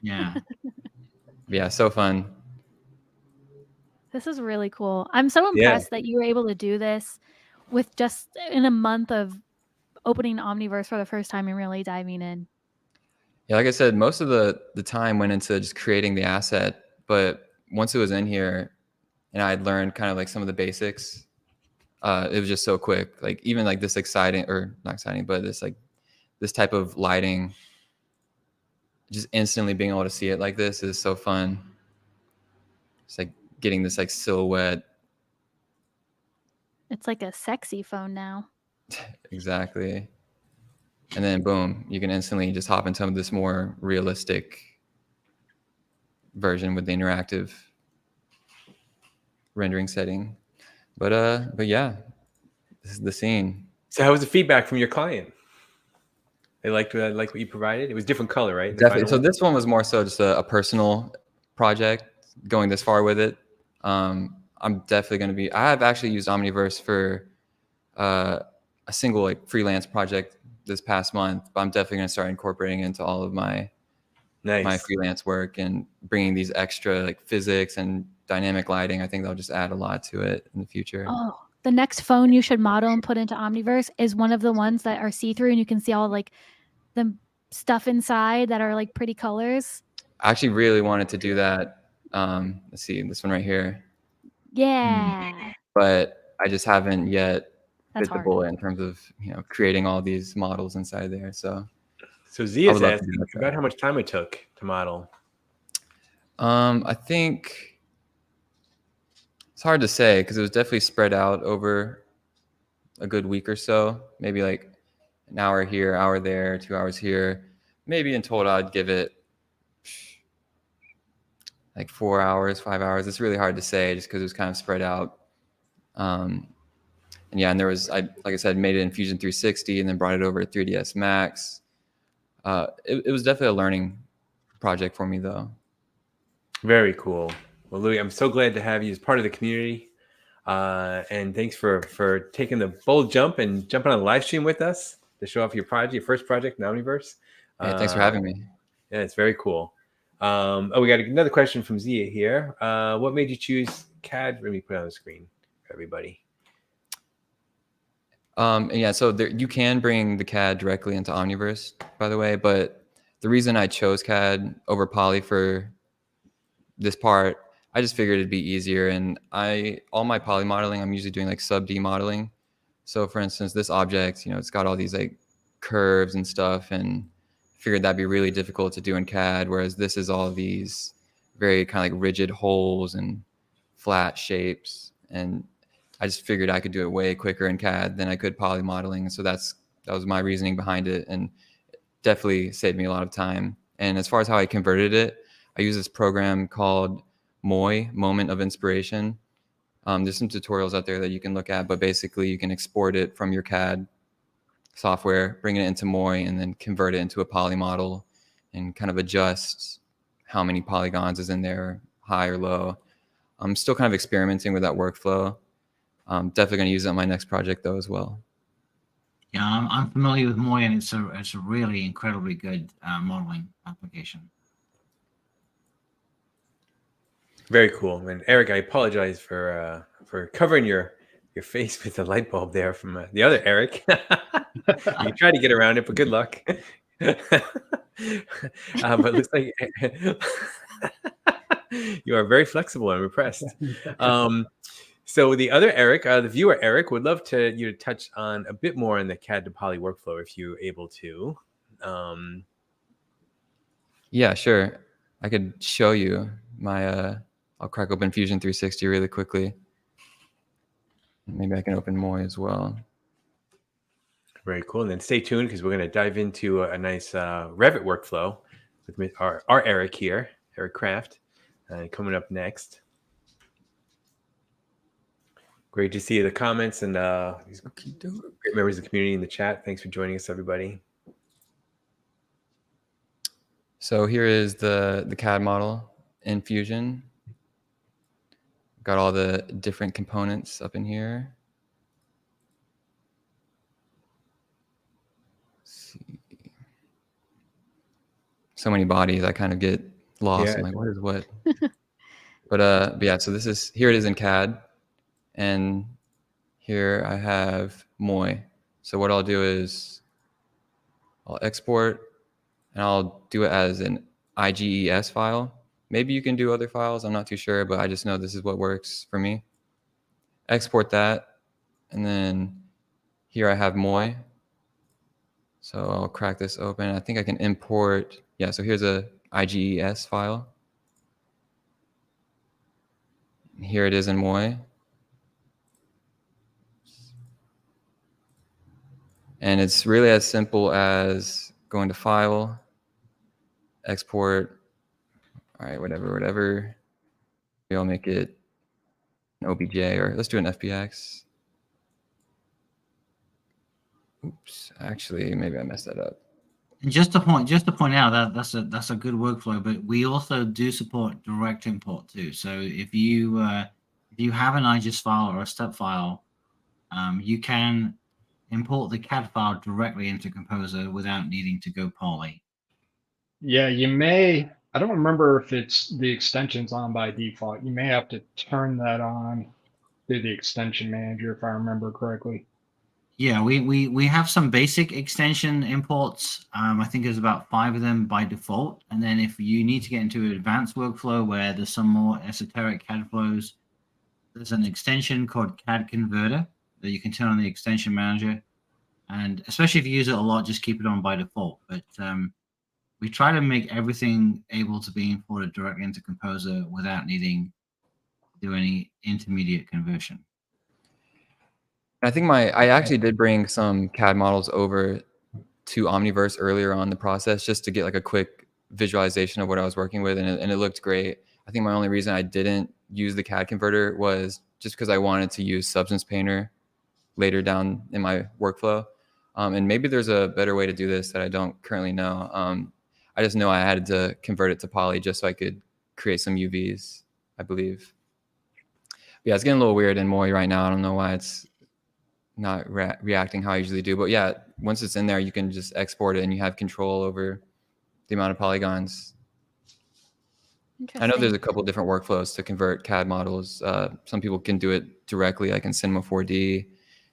Yeah. Yeah, so fun. This is really cool. I'm so impressed that you were able to do this with just in a month of opening Omniverse for the first time and really diving in. Yeah, like I said, most of the time went into just creating the asset. But once it was in here and I'd learned kind of like some of the basics, it was just so quick. Like even like this exciting, or not exciting, but this type of lighting, just instantly being able to see it like this is so fun. It's like getting this like silhouette. It's like a sexy phone now. Exactly. And then boom, you can instantly just hop into this more realistic version with the interactive rendering setting. But yeah, this is the scene. So how was the feedback from your client? They liked what you provided? It was different color, right? Definitely. So this one was more so just a personal project, going this far with it. I'm definitely going to be, I have actually used Omniverse for a single like freelance project this past month, but I'm definitely going to start incorporating into all of my freelance work and bringing these extra like physics and dynamic lighting. I think they'll just add a lot to it in the future. Oh, the next phone you should model and put into Omniverse is one of the ones that are see-through and you can see all like the stuff inside that are like pretty colors. I actually really wanted to do that. Let's see, this one right here. Yeah. But I just haven't yet That's bit the bullet in terms of creating all these models inside there. So Zia's asking about how much time it took to model. I think it's hard to say because it was definitely spread out over a good week or so. Maybe like an hour here, hour there, 2 hours here. Maybe in total I'd give it like 4 hours, 5 hours. It's really hard to say just because it was kind of spread out. And yeah, and there was, like I said, made it in Fusion 360 and then brought it over to 3ds Max. It was definitely a learning project for me, though. Very cool. Well, Louie, I'm so glad to have you as part of the community. And thanks for taking the bold jump and jumping on the live stream with us to show off your project, your first project in Omniverse. Yeah, thanks for having me. Yeah, it's very cool. We got another question from Zia here. What made you choose CAD? Let me put it on the screen for everybody. And yeah, so you can bring the CAD directly into Omniverse, by the way, but the reason I chose CAD over Poly for this part, I just figured it'd be easier. And all my Poly modeling, I'm usually doing like sub D modeling. So for instance, this object, you know, it's got all these like curves and stuff, and figured that'd be really difficult to do in CAD, whereas this is all these very kind of like rigid holes and flat shapes. And I just figured I could do it way quicker in CAD than I could Poly modeling. So that was my reasoning behind it, and definitely saved me a lot of time. And as far as how I converted it, I use this program called MOI, Moment of Inspiration. There's some tutorials out there that you can look at, but basically you can export it from your CAD software, bring it into MOI, and then convert it into a Poly model and kind of adjust how many polygons is in there, high or low. I'm still kind of experimenting with that workflow. I'm definitely going to use it on my next project though as well. Yeah, I'm familiar with MOI, and it's a really incredibly good modeling application. Very cool. And Eric, I apologize for covering your face with the light bulb there from the other Eric. You tried to get around it, but good luck. But it looks like you are very flexible. I'm impressed. So the other Eric, the viewer Eric, would love you to touch on a bit more on the CAD to Poly workflow if you're able to. Yeah, sure. I could show you my. I'll crack open Fusion 360 really quickly. Maybe I can open MOI as well. Very cool. And then stay tuned because we're going to dive into a nice Revit workflow with our Eric here, Eric Craft, coming up next. Great to see the comments and these great members of the community in the chat. Thanks for joining us, everybody. So here is the CAD model in Fusion. Got all the different components up in here. Let's see. So many bodies, I kind of get lost. Yeah. I'm like, what is what? But yeah, so here it is in CAD. And here I have MOI. So what I'll do is I'll export and I'll do it as an IGES file. Maybe you can do other files. I'm not too sure, but I just know this is what works for me. Export that. And then here I have MOI. So I'll crack this open. I think I can import. Yeah, so here's a IGES file. And here it is in MOI. And it's really as simple as going to File, Export. All right, whatever. Maybe I'll make it an OBJ, or let's do an FBX. Oops, actually, maybe I messed that up. And just to point out that that's a good workflow, but we also do support direct import too. So if you have an IGES file or a step file, you can import the CAD file directly into Composer without needing to go Poly. Yeah, you may. I don't remember if it's the extensions on by default. You may have to turn that on through the extension manager, if I remember correctly. Yeah, we have some basic extension imports. I think there's about 5 of them by default. And then if you need to get into an advanced workflow where there's some more esoteric CAD flows, there's an extension called CAD Converter that you can turn on the extension manager. And especially if you use it a lot, just keep it on by default. But we try to make everything able to be imported directly into Composer without needing to do any intermediate conversion. I think I actually did bring some CAD models over to Omniverse earlier on in the process just to get like a quick visualization of what I was working with, and it looked great. I think my only reason I didn't use the CAD converter was just because I wanted to use Substance Painter later down in my workflow. And maybe there's a better way to do this that I don't currently know. I just know I had to convert it to poly just so I could create some UVs, I believe. Yeah, it's getting a little weird in Mori right now. I don't know why it's not reacting how I usually do. But yeah, once it's in there, you can just export it and you have control over the amount of polygons. I know there's a couple different workflows to convert CAD models. Some people can do it directly, like in Cinema 4D,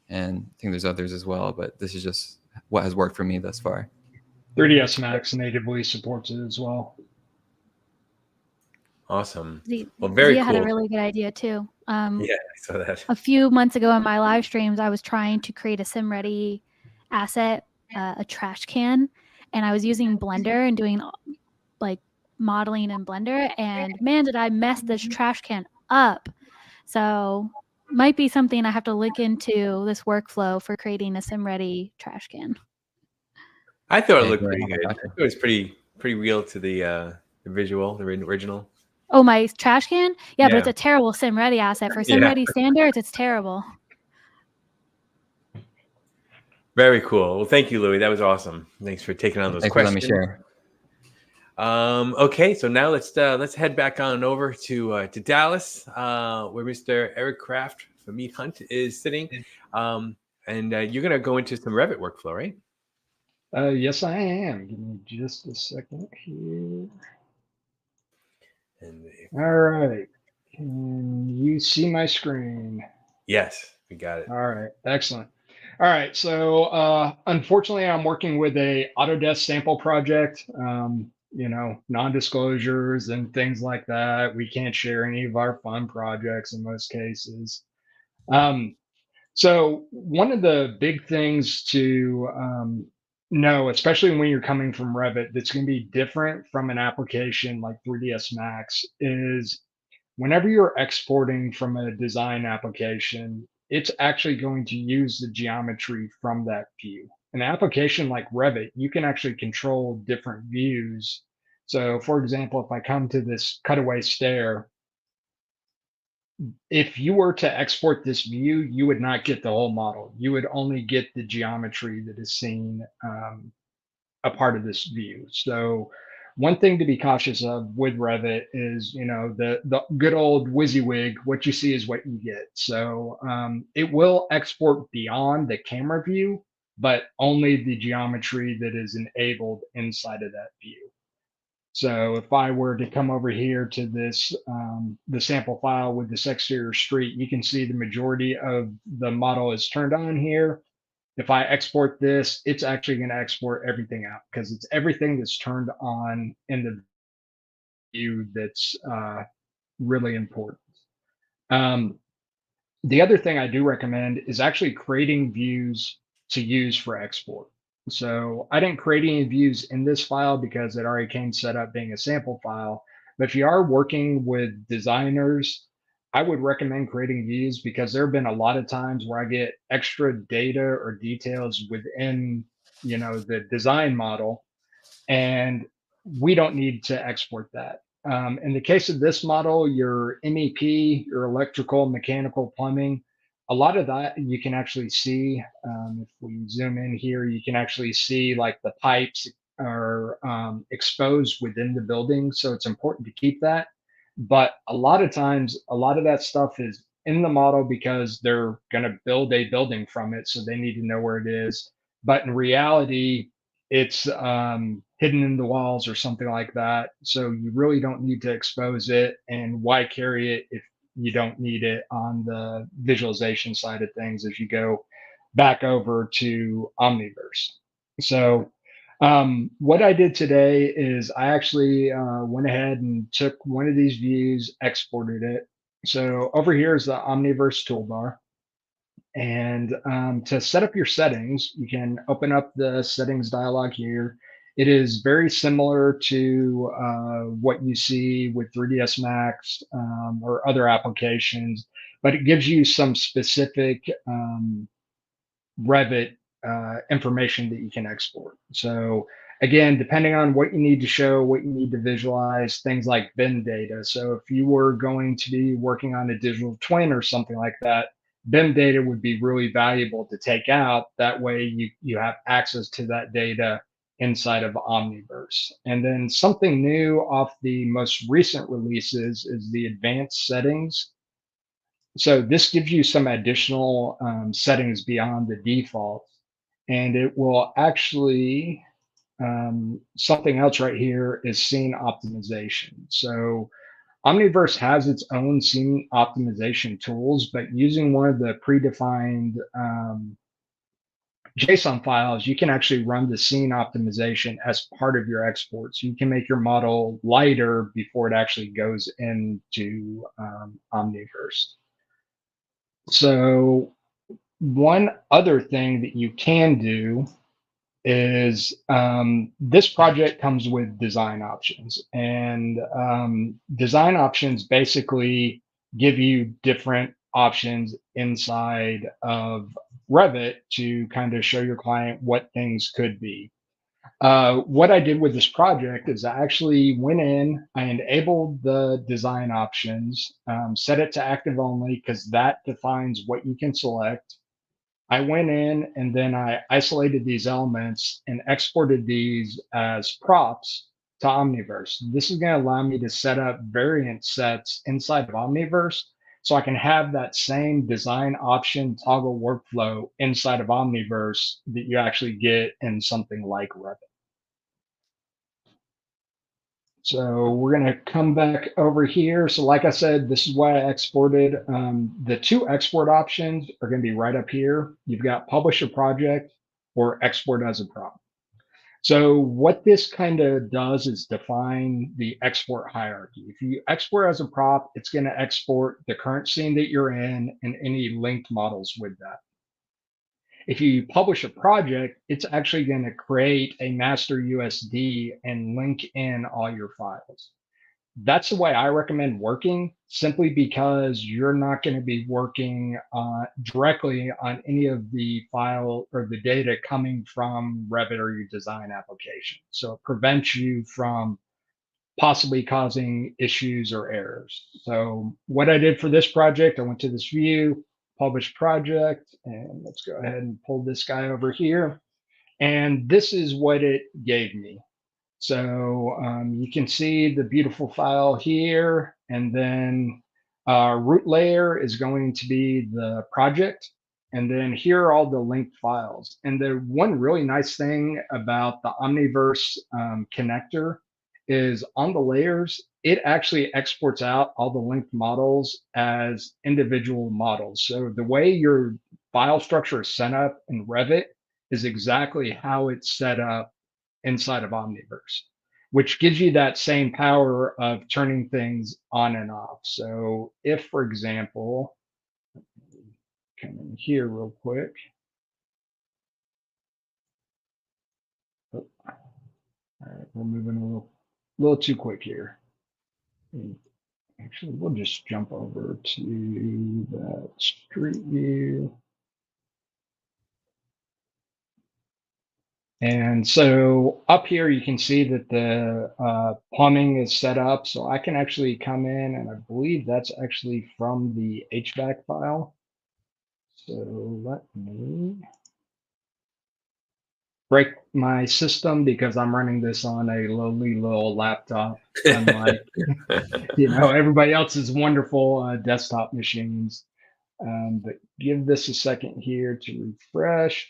and I think there's others as well, but this is just what has worked for me thus far. 3ds Max natively supports it as well. Awesome. Well, very Zia cool. had a really good idea too. Yeah, I saw that. A few months ago in my live streams, I was trying to create a SimReady asset, a trash can, and I was using Blender and doing like modeling in Blender, and man, did I mess this trash can up. So might be something I have to look into, this workflow for creating a SimReady trash can. I thought it looked pretty good. I thought it was pretty real to the visual, the original. Oh, my trash can? Yeah, but it's a terrible SimReady asset. For SimReady standards, it's terrible. Very cool. Well, thank you, Louie. That was awesome. Thanks for taking on those questions. Let me share. Okay, so now let's head back on over to Dallas, where Mr. Eric Craft from Meat Hunt is sitting, and you're gonna go into some Revit workflow, right? Yes, I am. Give me just a second here. All right. Can you see my screen? Yes, we got it. All right. Excellent. All right. So unfortunately, I'm working with a Autodesk sample project. You know, non-disclosures and things like that. We can't share any of our fun projects in most cases. So one of the big things to know, especially when you're coming from Revit, that's going to be different from an application like 3ds Max, is whenever you're exporting from a design application, it's actually going to use the geometry from that view. An application like Revit, you can actually control different views. So for example, if I come to this cutaway stair, if you were to export this view, you would not get the whole model. You would only get the geometry that is seen a part of this view. So one thing to be cautious of with Revit is, you know, the good old WYSIWYG, what you see is what you get. So it will export beyond the camera view, but only the geometry that is enabled inside of that view. So if I were to come over here to this, the sample file with this exterior street, you can see the majority of the model is turned on here. If I export this, it's actually going to export everything out because it's everything that's turned on in the view that's really important. The other thing I do recommend is actually creating views to use for export. So I didn't create any views in this file because it already came set up being a sample file. But if you are working with designers, I would recommend creating views because there have been a lot of times where I get extra data or details within, you know, the design model, and we don't need to export that. In the case of this model, your MEP, your electrical, mechanical, plumbing, a lot of that you can actually see. If we zoom in here, you can actually see like the pipes are exposed within the building. So it's important to keep that. But a lot of times, a lot of that stuff is in the model because they're going to build a building from it. So they need to know where it is. But in reality, it's hidden in the walls or something like that. So you really don't need to expose it. And why carry it if you don't need it on the visualization side of things as you go back over to Omniverse. So what I did today is I actually went ahead and took one of these views, exported it. So over here is the Omniverse toolbar. And to set up your settings, you can open up the settings dialog here. It is very similar to what you see with 3ds Max or other applications, but it gives you some specific Revit information that you can export. So again, depending on what you need to show, what you need to visualize, things like bin data. So if you were going to be working on a digital twin or something like that, BIM data would be really valuable to take out. That way you have access to that data inside of Omniverse. And then something new off the most recent releases is the advanced settings. So this gives you some additional settings beyond the default, and it will actually, something else right here is scene optimization. So Omniverse has its own scene optimization tools, but using one of the predefined JSON files, you can actually run the scene optimization as part of your export. So you can make your model lighter before it actually goes into Omniverse. So one other thing that you can do is this project comes with design options, and design options basically give you different options inside of Revit to kind of show your client what things could be. What I did with this project is I actually went in, I enabled the design options, set it to active only because that defines what you can select. I went in and then I isolated these elements and exported these as props to Omniverse. This is going to allow me to set up variant sets inside of Omniverse so I can have that same design option toggle workflow inside of Omniverse that you actually get in something like Revit. So we're going to come back over here. So like I said, this is why I exported. The two export options are going to be right up here. You've got publish a project or export as a prop. So what this kind of does is define the export hierarchy. If you export as a prop, it's going to export the current scene that you're in and any linked models with that. If you publish a project, it's actually going to create a master USD and link in all your files. That's the way I recommend working, simply because you're not going to be working directly on any of the file or the data coming from Revit or your design application. So it prevents you from possibly causing issues or errors. So what I did for this project, I went to this view, publish project, and let's go ahead and pull this guy over here. And this is what it gave me. So you can see the beautiful file here, and then root layer is going to be the project. And then here are all the linked files. And the one really nice thing about the Omniverse connector is on the layers, it actually exports out all the linked models as individual models. So the way your file structure is set up in Revit is exactly how it's set up inside of Omniverse, which gives you that same power of turning things on and off. So if, for example, come in here real quick. Oh, all right, we're moving a little too quick here. Actually, we'll just jump over to that street view. And so up here, you can see that the plumbing is set up. So I can actually come in, and I believe that's actually from the HVAC file. So let me break my system because I'm running this on a lowly little laptop, unlike everybody else's wonderful desktop machines. But give this a second here to refresh.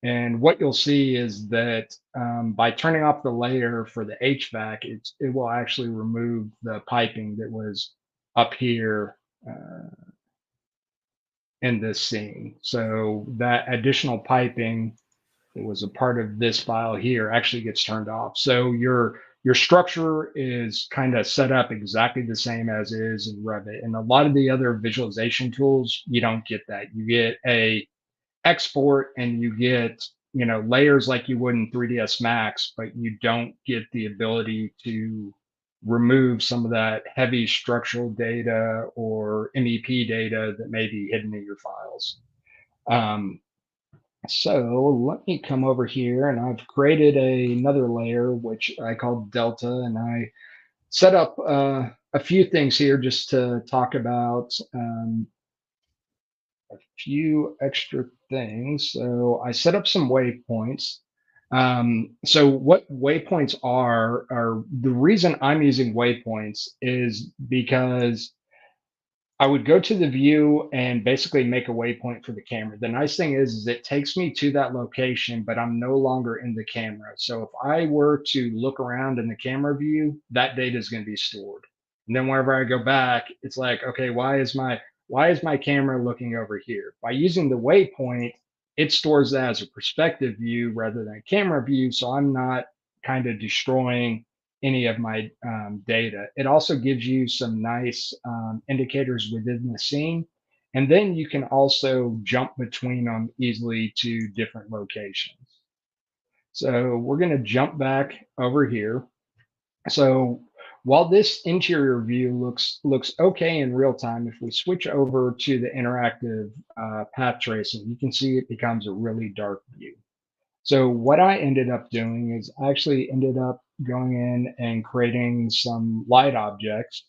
And what you'll see is that by turning off the layer for the HVAC, it will actually remove the piping that was up here in this scene. So that additional piping that was a part of this file here actually gets turned off. So your structure is kind of set up exactly the same as is in Revit. And a lot of the other visualization tools, you don't get that. You get a export and you get layers like you would in 3ds Max, but you don't get the ability to remove some of that heavy structural data or MEP data that may be hidden in your files. So let me come over here, and I've created another layer which I call Delta, and I set up a few things here just to talk about a few extra things. So I set up some waypoints. So what waypoints are the reason I'm using waypoints is because I would go to the view and basically make a waypoint for the camera. The nice thing is it takes me to that location, but I'm no longer in the camera. So if I were to look around in the camera view, that data is going to be stored. And then whenever I go back, it's like, okay, why is my camera looking over here? By using the waypoint, it stores that as a perspective view rather than a camera view. So I'm not kind of destroying any of my data. It also gives you some nice indicators within the scene. And then you can also jump between them easily to different locations. So we're going to jump back over here. So while this interior view looks okay in real time, if we switch over to the interactive path tracing, you can see it becomes a really dark view. So what I ended up doing is I actually ended up going in and creating some light objects,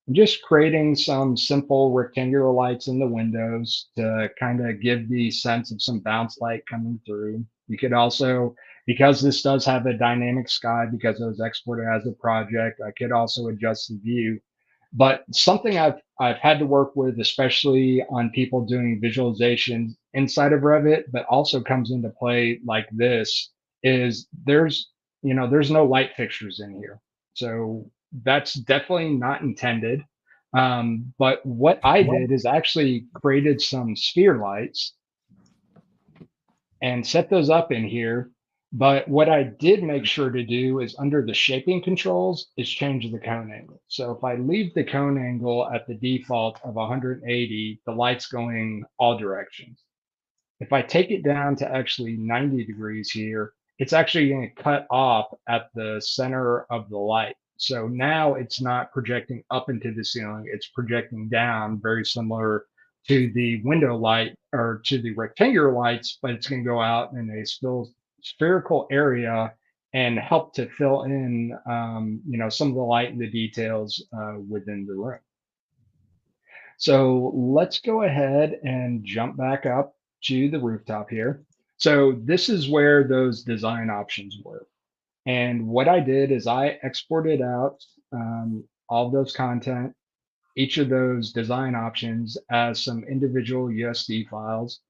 and just creating some simple rectangular lights in the windows to kind of give the sense of some bounce light coming through. You could also, because this does have a dynamic sky, because it was exported as a project, I could also adjust the view. But something I've had to work with, especially on people doing visualizations inside of Revit, but also comes into play like this, is there's no light fixtures in here. So that's definitely not intended. But what I did is actually created some sphere lights and set those up in here. But what I did make sure to do is under the shaping controls is change the cone angle. So if I leave the cone angle at the default of 180, the light's going all directions. If I take it down to actually 90 degrees here, it's actually going to cut off at the center of the light. So now it's not projecting up into the ceiling, it's projecting down, very similar to the window light or to the rectangular lights, but it's going to go out in a spherical area and help to fill in, some of the light and the details within the room. So let's go ahead and jump back up to the rooftop here. So this is where those design options were. And what I did is I exported out all of those content, each of those design options as some individual USD files.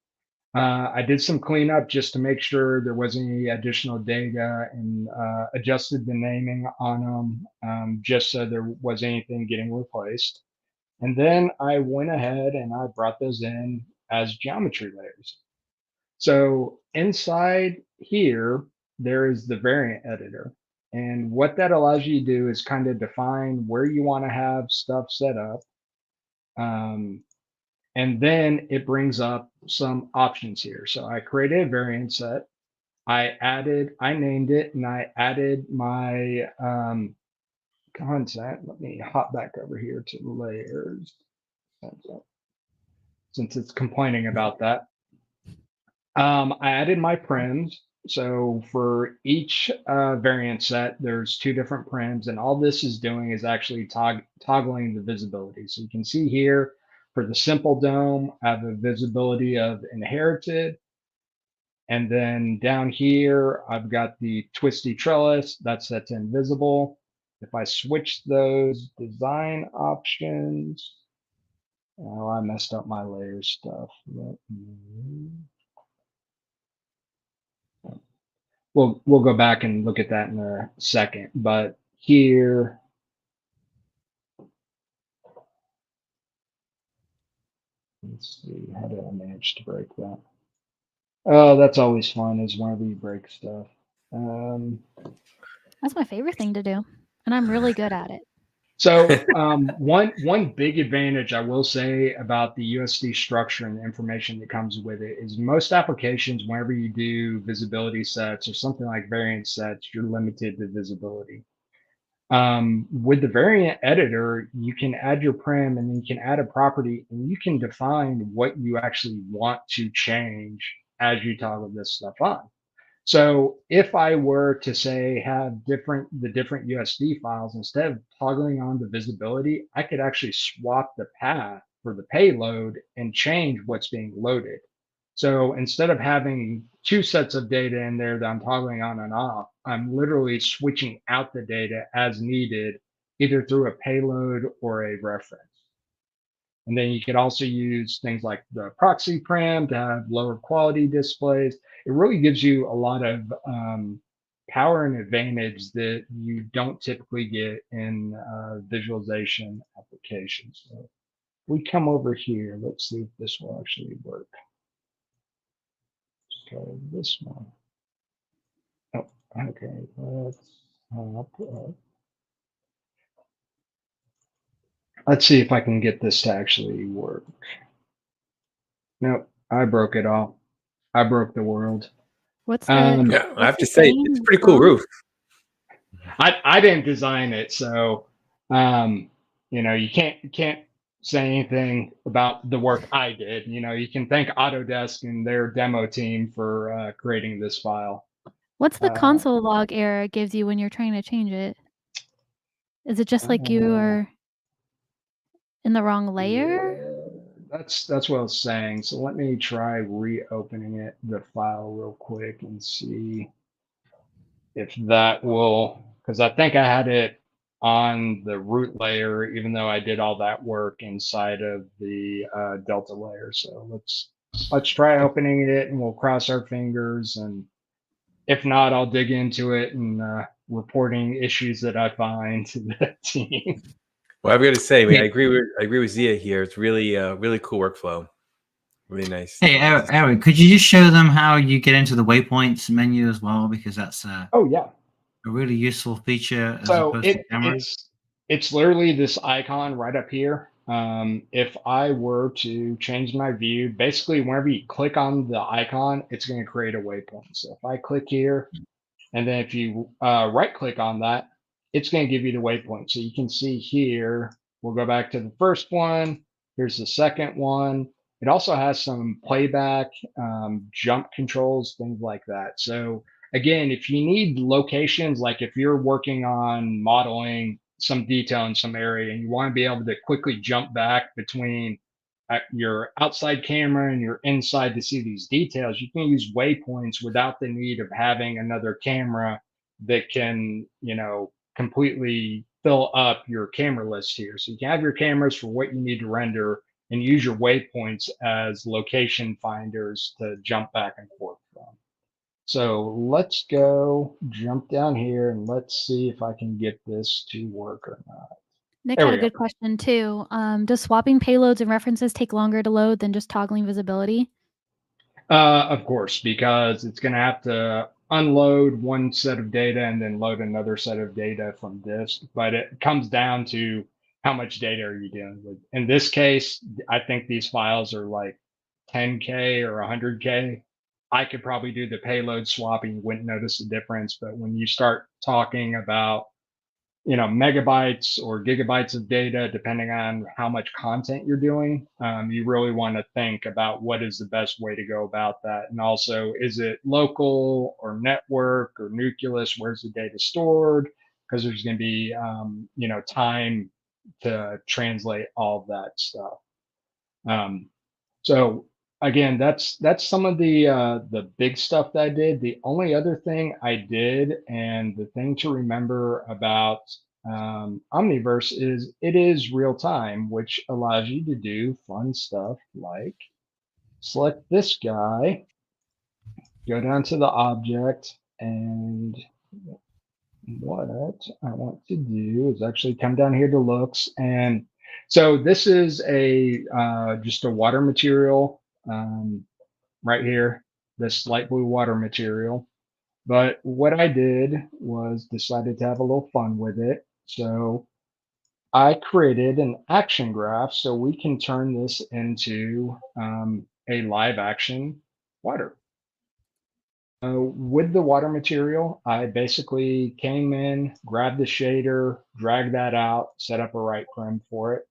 I did some cleanup just to make sure there wasn't any additional data, and adjusted the naming on them just so there was anything getting replaced. And then I went ahead and I brought those in as geometry layers. So inside here, there is the variant editor. And what that allows you to do is kind of define where you want to have stuff set up. And then it brings up some options here. So I created a variant set. I named it, and I added my content. Let me hop back over here to layers since it's complaining about that. I added my prims. So for each variant set, there's 2 different prims, and all this is doing is actually toggling the visibility. So you can see here for the simple dome, I have a visibility of inherited. And then down here, I've got the twisty trellis that's set to invisible. If I switch those design options, oh, I messed up my layer stuff. We'll go back and look at that in a second. But here, let's see, how did I manage to break that? Oh, that's always fun, is whenever you break stuff. That's my favorite thing to do, and I'm really good at it. So one big advantage I will say about the USD structure and the information that comes with it is most applications, whenever you do visibility sets or something like variant sets, you're limited to visibility. With the variant editor, you can add your prim, and you can add a property, and you can define what you actually want to change as you toggle this stuff on. So if I were to say have the different USD files, instead of toggling on the visibility, I could actually swap the path for the payload and change what's being loaded. So instead of having two sets of data in there that I'm toggling on and off, I'm literally switching out the data as needed, either through a payload or a reference. And then you could also use things like the proxy prim to have lower quality displays. It really gives you a lot of power and advantage that you don't typically get in visualization applications. So we come over here. Let's see if this will actually work. So this one. Oh, okay. Let's see if I can get this to actually work. Nope, I broke it all. I broke the world. What's the? Yeah, I have to what's the say, saying? it's a pretty cool Wrong? roof. I didn't design it, so you know, you can't say anything about the work I did. You know, you can thank Autodesk and their demo team for creating this file. What's the console log error it gives you when you're trying to change it? Is it just like you are in the wrong layer? Yeah, that's what I was saying. So let me try reopening it, the file real quick, and see if that will, because I think I had it on the root layer, even though I did all that work inside of the Delta layer. So let's try opening it, and we'll cross our fingers. And if not, I'll dig into it and reporting issues that I find to the team. Well, I've got to say, I agree with Zia here. It's really really cool workflow. Really nice. Hey, Eric, could you just show them how you get into the waypoints menu as well? Because that's Oh yeah, a really useful feature as so opposed to cameras. it's literally this icon right up here. If I were to change my view, basically whenever you click on the icon, it's going to create a waypoint. So if I click here, and then if you right click on that, it's going to give you the waypoint. So you can see here, we'll go back to the first one. Here's the second one. It also has some playback, jump controls, things like that. So again, if you need locations, like if you're working on modeling some detail in some area and you want to be able to quickly jump back between your outside camera and your inside to see these details, you can use waypoints without the need of having another camera that can, you know, completely fill up your camera list here. So you can have your cameras for what you need to render and use your waypoints as location finders to jump back and forth from. So let's go jump down here and let's see if I can get this to work or not. Nick There had we a go. good question too. Does swapping payloads and references take longer to load than just toggling visibility? Of course, because it's going to have to unload one set of data and then load another set of data from disk. But it comes down to how much data are you dealing with. In this case, I think these files are like 10K or 100K. I could probably do the payload swapping, you wouldn't notice the difference. But when you start talking about, you know, megabytes or gigabytes of data, depending on how much content you're doing, you really want to think about what is the best way to go about that. And also, is it local or network or nucleus? Where's the data stored? Because there's going to be, you know, time to translate all of that stuff. So again, that's some of the big stuff that I did. The only other thing I did, and the thing to remember about Omniverse, is it is real time, which allows you to do fun stuff like select this guy, go down to the object, and what I want to do is actually come down here to looks. And so this is a just a water material right here, this light blue water material. But what I did was decided to have a little fun with it. So I created an action graph so we can turn this into a live action water. With the water material, I basically came in, grabbed the shader, dragged that out, set up a right prim for it,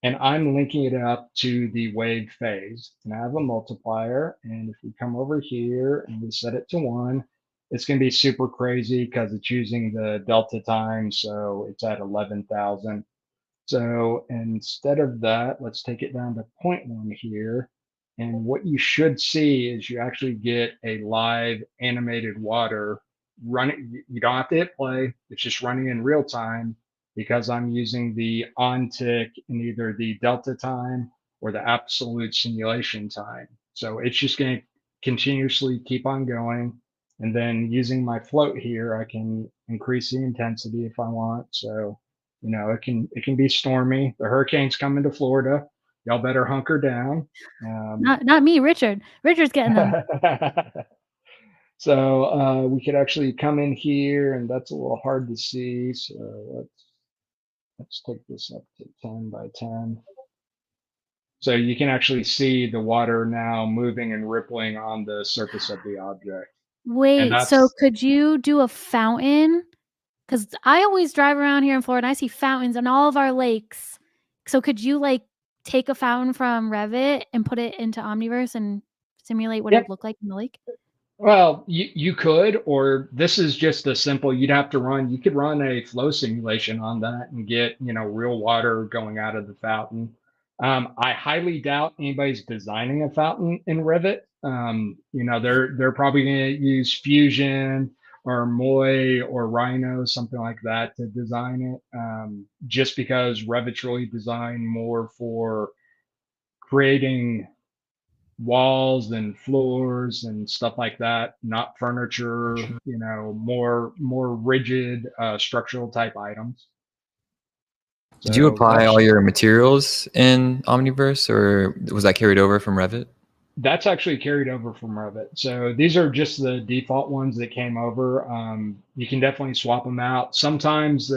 and I'm linking it up to the wave phase. And I have a multiplier, and if we come over here and we set it to 1, it's going to be super crazy because it's using the delta time, so it's at 11,000. So instead of that, let's take it down to 0.1 here. And what you should see is you actually get a live animated water running. You don't have to hit play. It's just running in real time because I'm using the on tick in either the delta time or the absolute simulation time. So it's just going to continuously keep on going. And then using my float here, I can increase the intensity if I want. So, you know, it can be stormy. The hurricane's coming to Florida. Y'all better hunker down. Not me, Richard. Richard's getting them. So we could actually come in here, and that's a little hard to see. So let's take this up to 10 by 10. So you can actually see the water now moving and rippling on the surface of the object. Wait, so that's- could you do a fountain? Because I always drive around here in Florida and I see fountains on all of our lakes. So could you like take a fountain from Revit and put it into Omniverse and simulate what it Yep. would look like in the lake? Well, you could, or this is just a simple, you could run a flow simulation on that and get, you know, real water going out of the fountain. I highly doubt anybody's designing a fountain in Revit. You know, they're probably going to use Fusion or Moy or Rhino, something like that to design it. Just because Revit's really designed more for creating walls and floors and stuff like that, not furniture, you know, more rigid structural type items. Did you So apply all your materials in Omniverse, or was that carried over from Revit? that's actually carried over from Revit. So these are just the default ones that came over. You can definitely swap them out. Sometimes,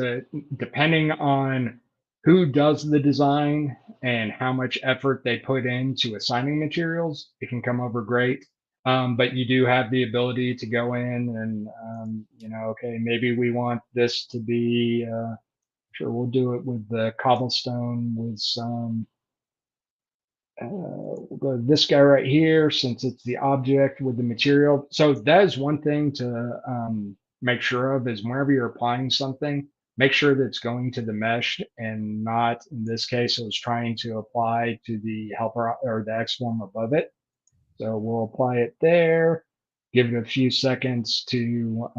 depending on who does the design and how much effort they put into assigning materials, it can come over great. But you do have the ability to go in and, you know, okay, maybe we want this to be, sure, we'll do it with the cobblestone with some, we'll go to this guy right here since it's the object with the material. So that is one thing to make sure of is whenever you're applying something, make sure that it's going to the mesh and not, in this case, it was trying to apply to the helper or the X form above it. So we'll apply it there, give it a few seconds to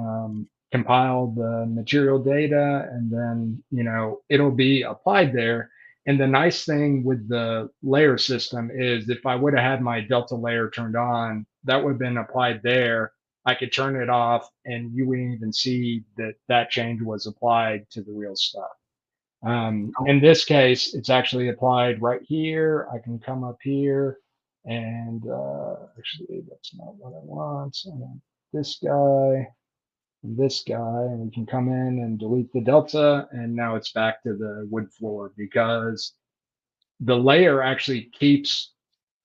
compile the material data, and then, you know, it'll be applied there. And the nice thing with the layer system is if I would have had my Delta layer turned on, that would have been applied there. I could turn it off and you wouldn't even see that that change was applied to the real stuff. In this case, it's actually applied right here. I can come up here and actually that's not what I want. I want this guy and this guy, and we can come in and delete the delta, and now it's back to the wood floor because the layer actually keeps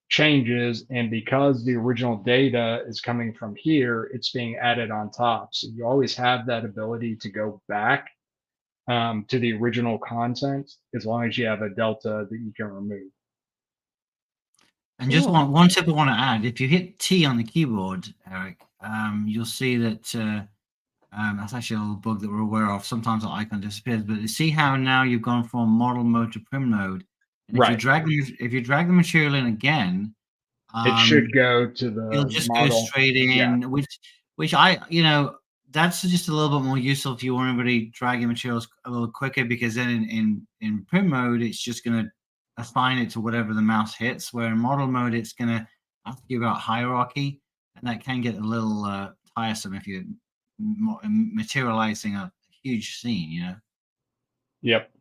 changes, and because the original data is coming from here, it's being added on top. So you always have that ability to go back to the original content as long as you have a delta that you can remove. And just Cool. one tip I want to add: if you hit T on the keyboard, Eric, you'll see that that's actually a little bug that we're aware of. Sometimes the icon disappears, but you see how now you've gone from model mode to prim mode. And Right. if you drag the material in again, It should go to the it'll just model. go straight in, Yeah. which I, you know, that's just a little bit more useful if you want to really drag your materials a little quicker, because then in prim mode, it's just going to assign it to whatever the mouse hits, where in model mode, it's going to ask you about hierarchy, and that can get a little tiresome if you're materializing a huge scene, you know? Yep.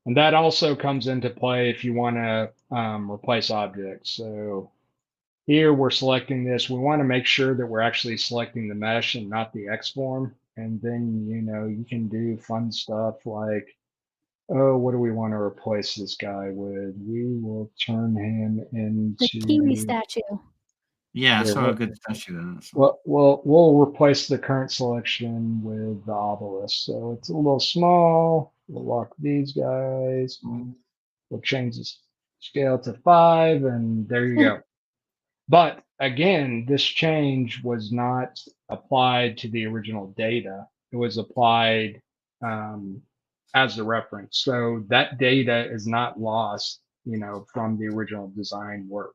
And that also comes into play if you want to replace objects. So here we're selecting this. We want to make sure that we're actually selecting the mesh and not the X form. And then, you know, you can do fun stuff like, oh, what do we want to replace this guy with? We will turn him The into kiwi statue. Yeah, I Yeah, saw a what- good statue there. Well, we'll replace the current selection with the obelisk. So it's a little small. We'll lock these guys. We'll change the scale to 5, and there you go. But again, this change was not applied to the original data. It was applied as the reference. So that data is not lost, you know, from the original design work.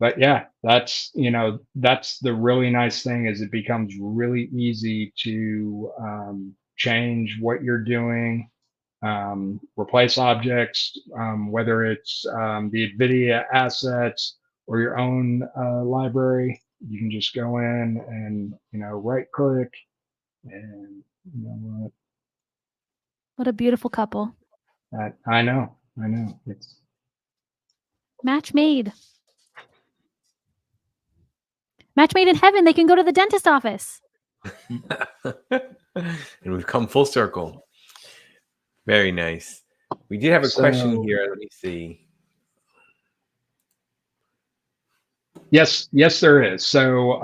But yeah, that's, you know, that's the really nice thing, is it becomes really easy to change what you're doing, replace objects, whether it's the NVIDIA assets or your own library. You can just go in and, you know, right click and, you know what, What a beautiful couple. I know. It's Match made. Match made in heaven. They can go to the dentist office. And we've come full circle. Very nice. We did have a question here. Let me see. Yes, there is. So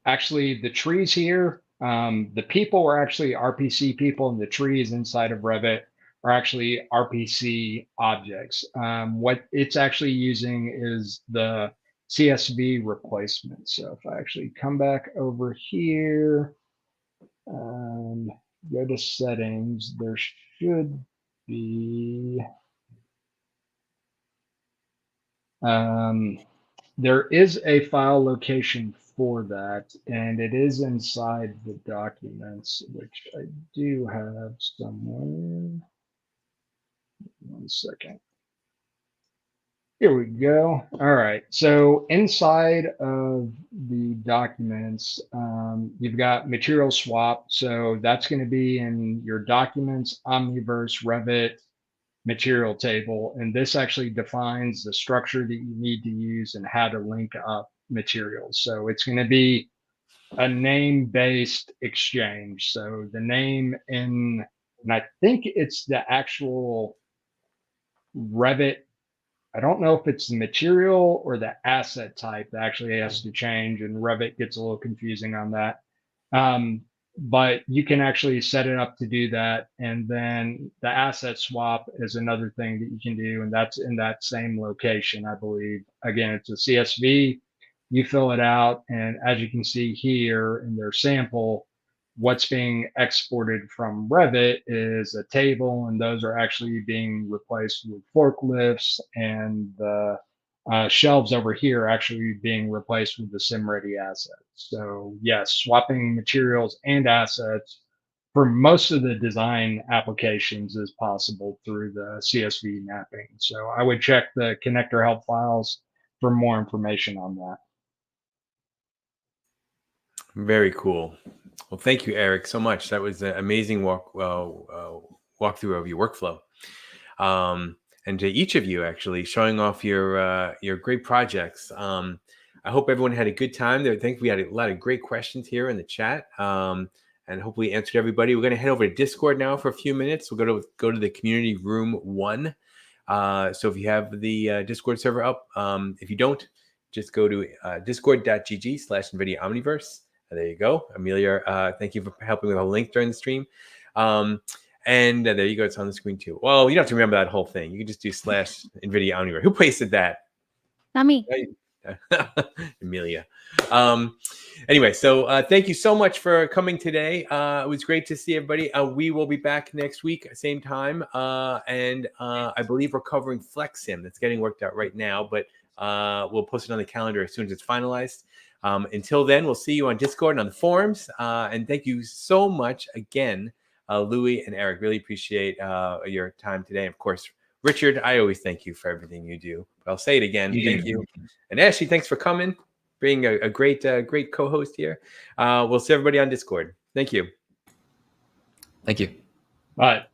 actually the trees here, the people are actually RPC people, and the trees inside of Revit are actually RPC objects. What it's actually using is the CSV replacement. So if I actually come back over here, go to settings, there should be, there is a file location for that, and it is inside the documents, which I do have somewhere. One second. Here we go. All right. So inside of the documents, you've got material swap. So that's going to be in your documents, Omniverse, Revit, material table. And this actually defines the structure that you need to use and how to link up materials. So it's going to be a name-based exchange. So the name and I think it's the actual Revit. I don't know if it's the material or the asset type that actually has to change, and Revit gets a little confusing on that. But you can actually set it up to do that. And then the asset swap is another thing that you can do, and that's in that same location, I believe. Again, it's a CSV. You fill it out, and as you can see here in their sample, what's being exported from Revit is a table, and those are actually being replaced with forklifts, and the shelves over here are actually being replaced with the SimReady assets. So yes, swapping materials and assets for most of the design applications is possible through the CSV mapping. So I would check the connector help files for more information on that. Very cool. Well, thank you, Eric, so much. That was an amazing walkthrough of your workflow. And to each of you, actually, showing off your great projects. I hope everyone had a good time. I think we had a lot of great questions here in the chat, and hopefully answered everybody. We're going to head over to Discord now for a few minutes. We'll go to the community room 1. So if you have the Discord server up, if you don't, just go to discord.gg/NVIDIA Omniverse. There you go. Amelia, thank you for helping with a link during the stream. And there you go. It's on the screen too. Well, you don't have to remember that whole thing. You can just do /NVIDIA Omniverse. Who pasted that? Not me. Amelia. Anyway, so thank you so much for coming today. It was great to see everybody. We will be back next week, same time. And I believe we're covering FlexSim. That's getting worked out right now, but we'll post it on the calendar as soon as it's finalized. Until then, we'll see you on Discord and on the forums. And thank you so much again, Louie and Eric. Really appreciate your time today. And of course, Richard, I always thank you for everything you do. But I'll say it again. Thank you. And Ashley, thanks for coming, being a great co-host here. We'll see everybody on Discord. Thank you. Thank you. Bye.